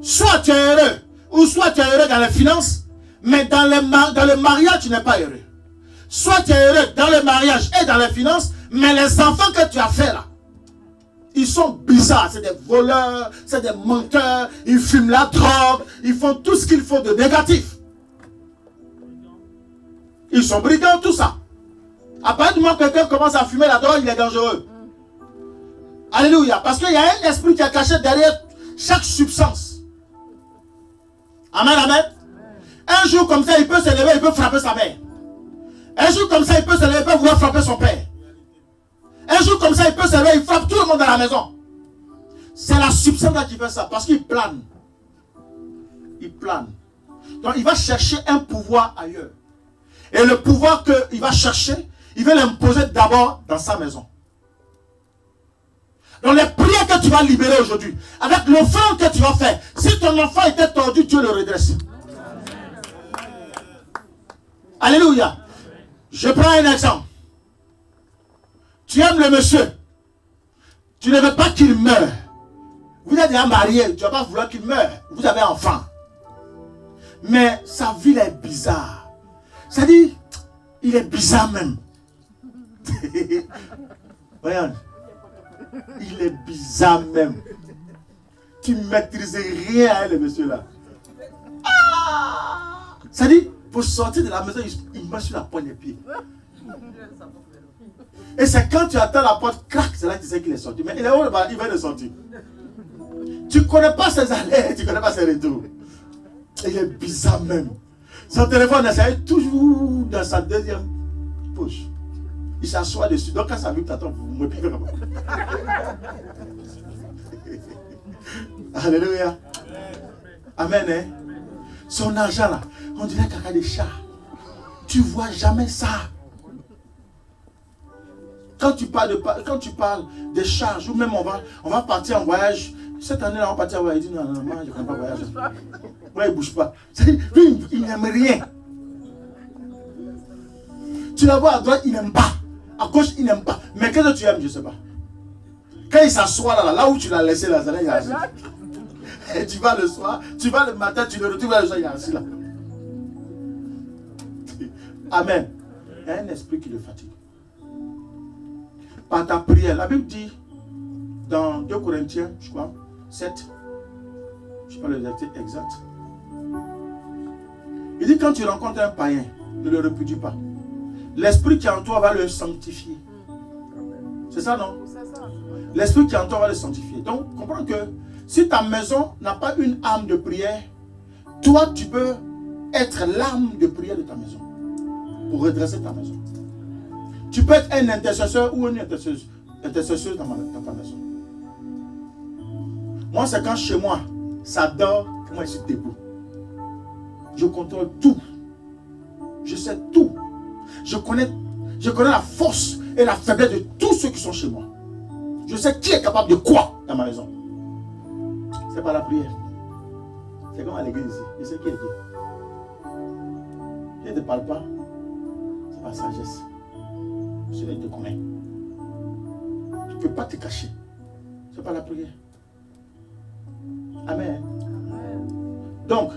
Soit tu es heureux, ou soit tu es heureux dans les finances, mais dans le mariage, tu n'es pas heureux. Soit tu es heureux dans le mariage et dans les finances, mais les enfants que tu as fait là, ils sont bizarres, c'est des voleurs, c'est des menteurs, ils fument la drogue, ils font tout ce qu'il faut de négatif. Ils sont brigands, tout ça. À partir du moment où quelqu'un commence à fumer la drogue, il est dangereux. Alléluia. Parce qu'il y a un esprit qui est caché derrière chaque substance. Amen, amen. Un jour comme ça, il peut se lever, il peut frapper sa mère. Un jour comme ça, il peut se lever, il peut vouloir frapper son père. Un jour comme ça, il peut se lever, il frappe tout le monde dans la maison. C'est la substance qui fait ça, parce qu'il plane. Il plane. Donc il va chercher un pouvoir ailleurs. Et le pouvoir qu'il va chercher, il va l'imposer d'abord dans sa maison. Donc les prières que tu vas libérer aujourd'hui, avec l'offrande que tu vas faire, si ton enfant était tordu, Dieu le redresse. Alléluia. Je prends un exemple. Tu aimes le monsieur. Tu ne veux pas qu'il meure. Vous êtes déjà marié, tu ne vas pas vouloir qu'il meure. Vous avez un enfant. Mais sa vie est bizarre. C'est-à-dire, il est bizarre même. Voyons. Il est bizarre même. Tu ne maîtrises rien, hein, le monsieur là. Ah! C'est-à-dire, pour sortir de la maison, il marche sur la pointe des pieds. Et c'est quand tu attends la porte, crac, c'est là que tu sais qu'il est sorti. Mais il est où là-bas? Il vient de sortir. Tu ne connais pas ses allées, tu ne connais pas ses retours. Il est bizarre même. Son téléphone, c'est toujours dans sa deuxième poche. Il s'assoit dessus. Donc quand ça veut t'attends, vous me piquez là-bas. Alléluia. Amen. Hein? Son argent là, on dirait caca de chat. Tu ne vois jamais ça. Quand tu parles des charges, ou même on va partir en voyage. Cette année-là, on va partir en voyage. Il dit non, moi, je ne peux pas voyager. Moi, il ne bouge pas. Lui, il n'aime rien. Tu la vois à droite, il n'aime pas. À gauche, il n'aime pas. Mais qu'est-ce que tu aimes, je ne sais pas. Quand il s'assoit là où tu l'as laissé là, il est assis. Et tu vas le soir, tu vas le matin, tu le retrouves le soir, il est assis là. Amen. Il y a un esprit qui le fatigue. Par ta prière, la Bible dit dans 2 Corinthiens, je crois, 7, je ne sais pas le verset exact. Il dit quand tu rencontres un païen, ne le répudie pas. L'esprit qui est en toi va le sanctifier. C'est ça, non? L'esprit qui est en toi va le sanctifier. Donc, comprends que si ta maison n'a pas une âme de prière, toi, tu peux être l'âme de prière de ta maison pour redresser ta maison. Tu peux être un intercesseur ou une intercesseuse dans ta maison. Moi, c'est quand chez moi, ça dort, moi, je suis debout. Je contrôle tout. Je sais tout. Je connais la force et la faiblesse de tous ceux qui sont chez moi. Je sais qui est capable de quoi dans ma maison. C'est pas la prière. C'est comme à l'église ici. Je sais qui est qui. Si je ne te parle pas, c'est pas sagesse. Je te connais. Tu ne peux pas te cacher. C'est pas la prière. Amen. Donc,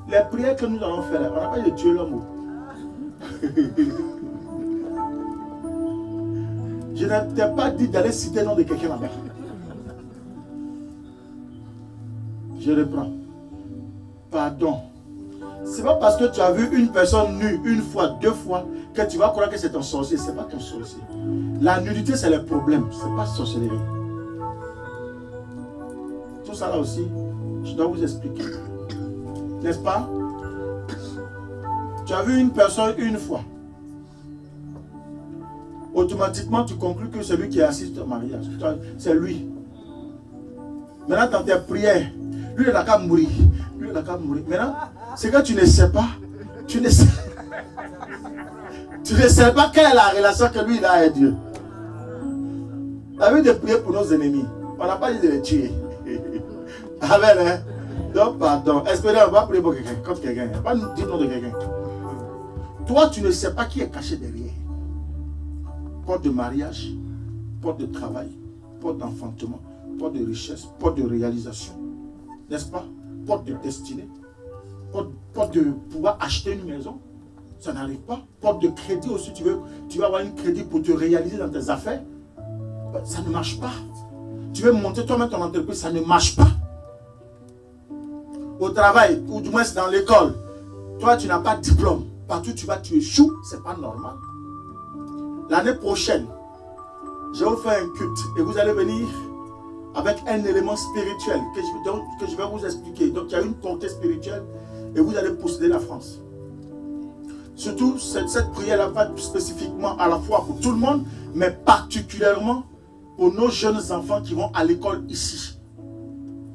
les prières que nous allons faire, on n'a pas dit de tuer l'homme. Je ne t'ai pas dit d'aller citer le nom de quelqu'un là-bas. Je reprends. Pardon. C'est pas parce que tu as vu une personne nue une fois, deux fois, que tu vas croire que c'est ton sorcier. C'est pas ton sorcier. La nudité, c'est le problème. C'est pas sorcellerie. Tout ça là aussi, je dois vous expliquer. N'est-ce pas? Tu as vu une personne une fois. Automatiquement, tu conclus que celui qui assiste au mariage, c'est lui. Maintenant, dans tes prières, lui, il n'a qu'à mourir. Lui, il n'a qu'à mourir. Maintenant, c'est que tu ne sais pas. Tu ne sais pas quelle est la relation que lui, il a avec Dieu. Tu as vu de prier pour nos ennemis. On n'a pas dit de les tuer. Amen, hein? Donc, pardon. Espérez, on va prier pour quelqu'un. Contre quelqu'un. On va nous dire le nom de quelqu'un. Toi, tu ne sais pas qui est caché derrière. Porte de mariage, porte de travail, porte d'enfantement, porte de richesse, porte de réalisation. N'est-ce pas? Porte de destinée. Porte de pouvoir acheter une maison. Ça n'arrive pas. Porte de crédit aussi. Tu vas avoir une crédit pour te réaliser dans tes affaires. Ça ne marche pas. Tu veux monter toi-même ton entreprise, ça ne marche pas. Au travail, ou du moins dans l'école, toi tu n'as pas de diplôme. Partout tu vas, tu échoues, c'est pas normal. L'année prochaine, je vais vous faire un culte et vous allez venir avec un élément spirituel que je vais vous expliquer. Donc il y a une portée spirituelle et vous allez posséder la France. Surtout, cette prière va spécifiquement à la fois pour tout le monde, mais particulièrement pour nos jeunes enfants qui vont à l'école ici.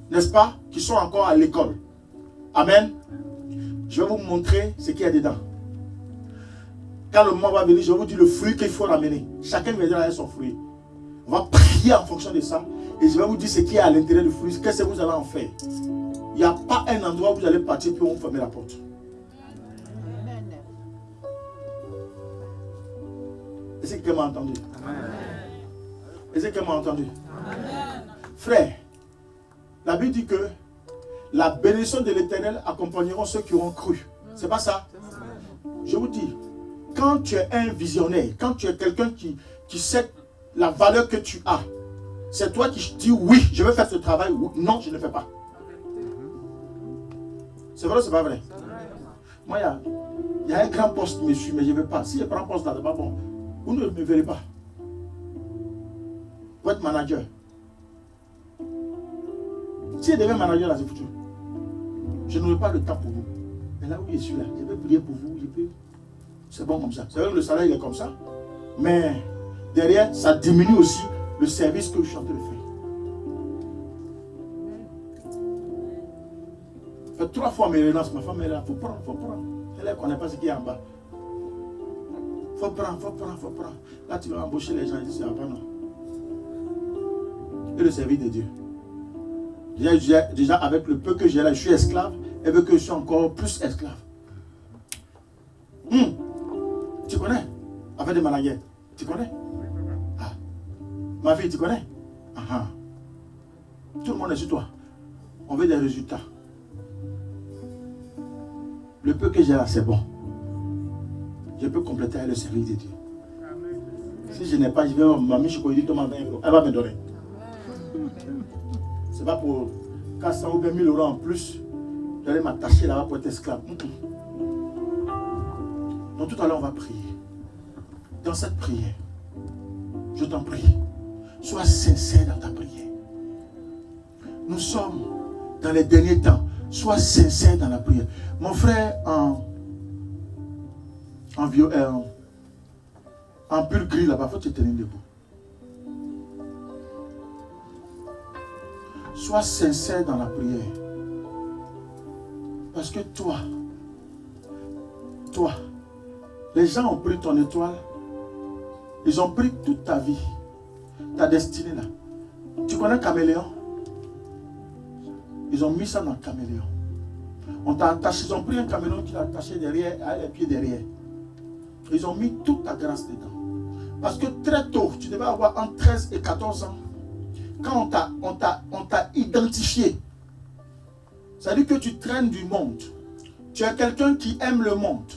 N'est-ce pas? Qui sont encore à l'école. Amen. Je vais vous montrer ce qu'il y a dedans. Quand le moment va venir, je vais vous dire le fruit qu'il faut ramener. Chacun viendra avec son fruit. On va prier en fonction de ça. Et je vais vous dire ce qu'il y a à l'intérieur du fruit. Qu'est-ce que vous allez en faire? Il n'y a pas un endroit où vous allez partir puis on va fermer la porte. Est-ce que quelqu'un m'a entendu? Est-ce que quelqu'un m'a entendu? Frère, la Bible dit que la bénédiction de l'Éternel accompagneront ceux qui auront cru. C'est pas ça? Je vous dis, quand tu es un visionnaire, quand tu es quelqu'un qui sait la valeur que tu as, c'est toi qui dis oui, je vais faire ce travail, ou non, je ne le fais pas. C'est vrai ou c'est pas vrai? Moi, il y a un grand poste qui me suit, mais je ne vais pas. Si je prends un poste là, c'est pas bon. Vous ne me verrez pas. Vous êtes manager. Si je deviens manager là, c'est foutu. Je n'aurai pas le temps pour vous. Mais là où je suis là, je vais prier pour vous. C'est bon comme ça. C'est vrai que le salaire il est comme ça. Mais derrière, ça diminue aussi le service que je suis en train de faire. Fait 3 fois mes relances, ma femme est là. Il faut prendre, il faut prendre. Elle ne connaît pas ce qu'il y a en bas. Il faut prendre, il faut prendre, il faut prendre. Là, tu vas embaucher les gens. Ils disent, ah ben non. Et le service de Dieu. Déjà, avec le peu que j'ai là, je suis esclave. Elle veut que je sois encore plus esclave. Tu connais? Avec des managers. Tu connais? Ah. Ma fille, tu connais? Ah. Tout le monde est sur toi. On veut des résultats. Le peu que j'ai là, c'est bon. Je peux compléter le service de Dieu. Si je n'ai pas, je vais voir mamie Chocoidi, elle va me donner. C'est pas pour 400 ou 1000 euros en plus. J'allais m'attacher là-bas pour être esclave. Donc tout à l'heure, on va prier. Dans cette prière, je t'en prie, sois sincère dans ta prière. nous sommes dans les derniers temps. Sois sincère dans la prière. Mon frère, en pur gris là-bas, il faut te tenir debout. Sois sincère dans la prière. Parce que toi, les gens ont pris ton étoile. Ils ont pris toute ta vie, ta destinée là. Tu connais le caméléon? Ils ont mis ça dans le caméléon. On t'a attaché, ils ont pris un caméléon qui l'a attaché derrière, à les pieds derrière. Ils ont mis toute ta grâce dedans. Parce que très tôt, tu devais avoir entre 13 et 14 ans. Quand on t'a identifié, ça veut dire que tu traînes du monde. Tu es quelqu'un qui aime le monde.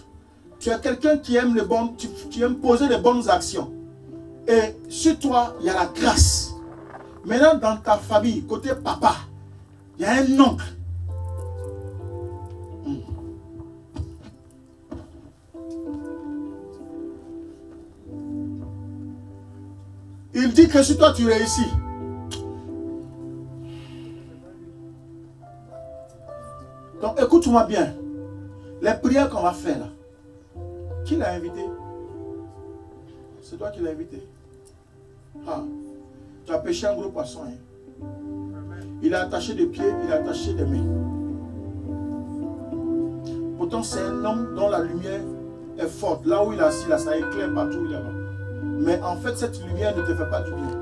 Tu es quelqu'un qui aime le bon, tu aimes poser les bonnes actions. Et sur toi, il y a la grâce. Maintenant, dans ta famille, côté papa, il y a un oncle. Il dit que sur toi, tu réussis. Donc, écoute-moi bien. Les prières qu'on va faire là, qui l'a invité? C'est toi qui l'as invité. Ah, tu as pêché un gros poisson. Hein? Il a attaché des pieds, il a attaché des mains. Pourtant, c'est un homme dont la lumière est forte. Là où il est assis, là, ça éclaire partout où il est là. Mais en fait, cette lumière ne te fait pas du bien.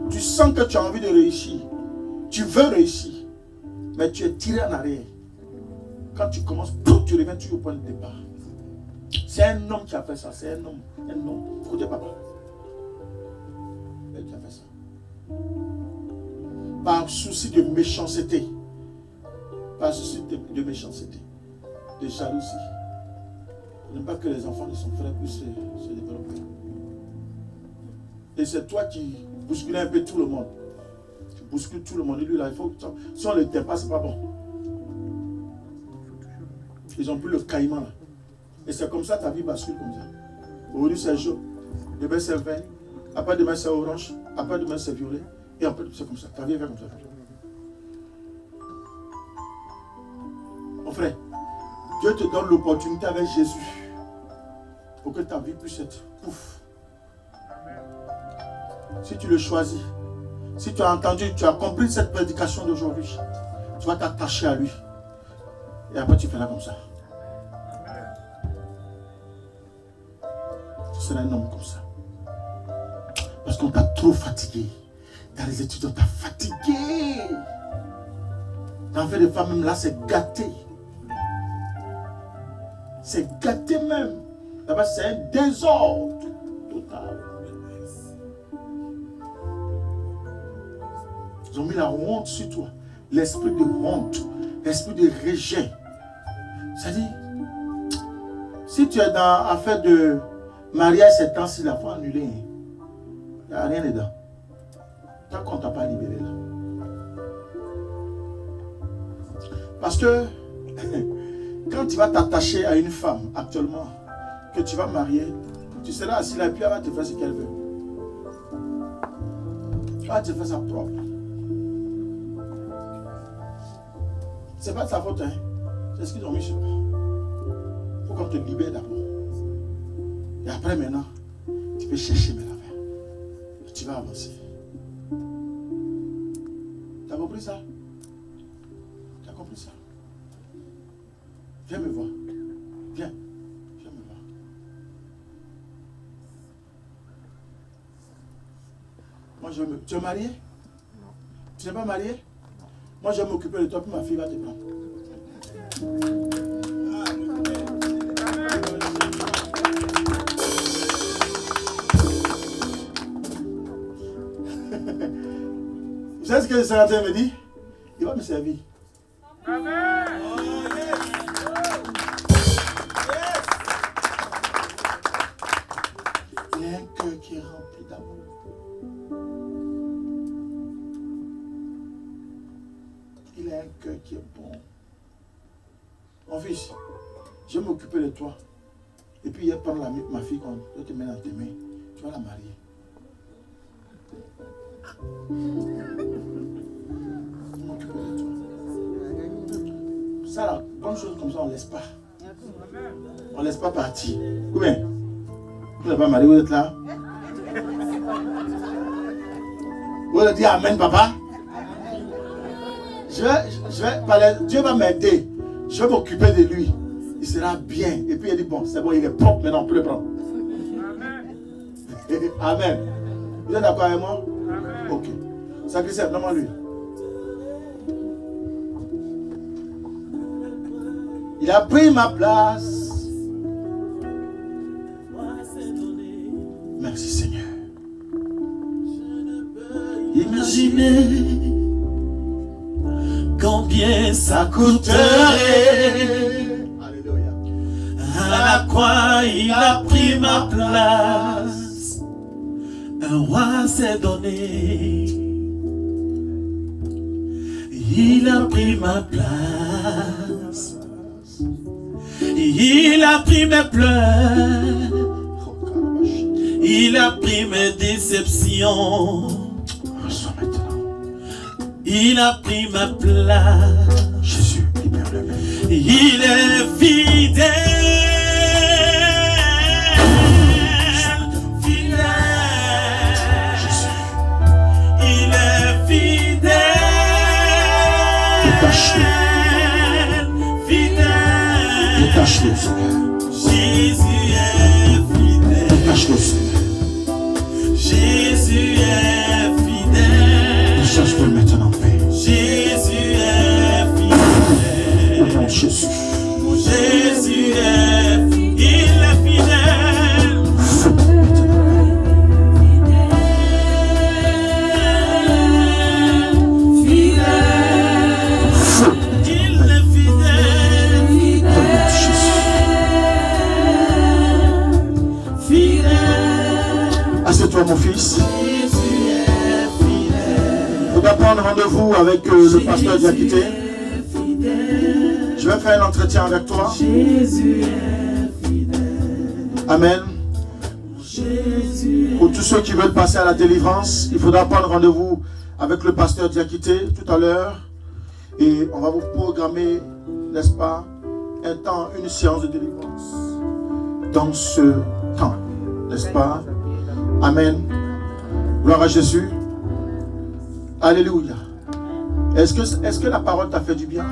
Tu sens que tu as envie de réussir. Tu veux réussir. Mais tu es tiré en arrière. Quand tu commences, tu reviens toujours au point de départ. C'est un homme qui a fait ça. C'est un homme. Un homme. Côté papa. Il qui a fait ça. Par souci de méchanceté. Par souci de méchanceté. De jalousie. Il n'aime pas que les enfants de son frère puissent se développer. Et c'est toi qui bouscules un peu tout le monde. Tu bouscules tout le monde. Et lui là, il faut que si on ne le tait pas, c'est pas bon. Ils ont pris le caïman là. Et c'est comme ça ta vie bascule comme ça. Aujourd'hui c'est jaune. Demain c'est vert. Après demain c'est orange. Après demain c'est violet. Et après c'est comme ça. Ta vie va comme ça. Mon frère, Dieu te donne l'opportunité avec Jésus pour que ta vie puisse être pouf. Si tu le choisis, si tu as entendu, tu as compris cette prédication d'aujourd'hui, tu vas t'attacher à lui. Et après tu feras comme ça. Tu seras un homme comme ça. Parce qu'on t'a trop fatigué. Dans les études, on t'a fatigué. Dans fait des femmes, même là, c'est gâté. C'est gâté même. Là-bas, c'est un désordre total. Ils ont mis la honte sur toi. L'esprit de honte. L'esprit de rejet. C'est-à-dire, si tu es dans affaire de mariage ces temps-ci, il faut annuler. Il n'y a rien dedans. Tant qu'on ne t'a pas libéré là. Parce que quand tu vas t'attacher à une femme actuellement, que tu vas marier, tu seras assis là et puis elle va te faire ce qu'elle veut. Elle va te faire sa propre. C'est pas de sa faute, hein. C'est ce qu'ils ont mis sur toi. Il faut qu'on te libère d'abord. Et après maintenant, tu peux chercher mes affaires. Et tu vas avancer. Tu as compris ça? Tu as compris ça? Viens me voir. Viens. Viens me voir. Moi, je vais me... Tu es marié? Non. Tu n'es pas marié? Moi, je vais m'occuper de toi, puis ma fille va te prendre. Vous savez ce que le Seigneur me dit? Il va me servir. Amen. Il a un cœur qui est rempli d'amour. Il a un cœur qui est bon. Mon fils, je vais m'occuper de toi. Et puis il va prendre ma fille quand je te mets dans tes mains. Tu vas la marier. Ça, là, bonne chose comme ça, on ne laisse pas. On ne laisse pas partir. Ou bien, vous n'êtes pas marié, vous êtes là. Vous allez dire Amen, papa. Je vais parler, Dieu va m'aider. Je vais m'occuper de lui. Il sera bien. Et puis il dit, bon, c'est bon, il est propre, maintenant on peut le prendre. Amen. Amen. Vous êtes d'accord avec moi? Amen. Ok. Sacrifice, donne-moi lui. Il a pris ma place. Merci Seigneur. Imaginez combien ça coûterait. Alléluia. À la croix, il a pris ma place. Un roi s'est donné. Il a pris ma place. Il a pris mes pleurs. Il a pris mes déceptions. Reçois maintenant. Il a pris ma place. Jésus, libère-le. Il est fidèle. Fidèle. Jésus. Il est fidèle. Détache-le. Fidèle. Détache-le, Seigneur. Jésus est fidèle. Détache-le, Seigneur. Jésus est fidèle. Cherche-le maintenant, Père. Jésus est fidèle. Au nom de Jésus. Jésus est fidèle. Il est fidèle. Feu maintenant, Fidèle. Feu. Il est fidèle. Au nom de Jésus. Fidèle. Assieds-toi, mon fils. Jésus est fidèle. Il faudra prendre rendez-vous avec le pasteur Diakité. Je vais faire un entretien avec toi. Jésus est fidèle. Amen. Jésus Pour tous ceux qui veulent passer à la délivrance, il faudra prendre rendez-vous avec le pasteur Diakité tout à l'heure. Et on va vous programmer, n'est-ce pas, un temps, une séance de délivrance dans ce temps, n'est-ce pas? Amen. Gloire à Jésus. Alléluia. Est-ce que la parole t'a fait du bien?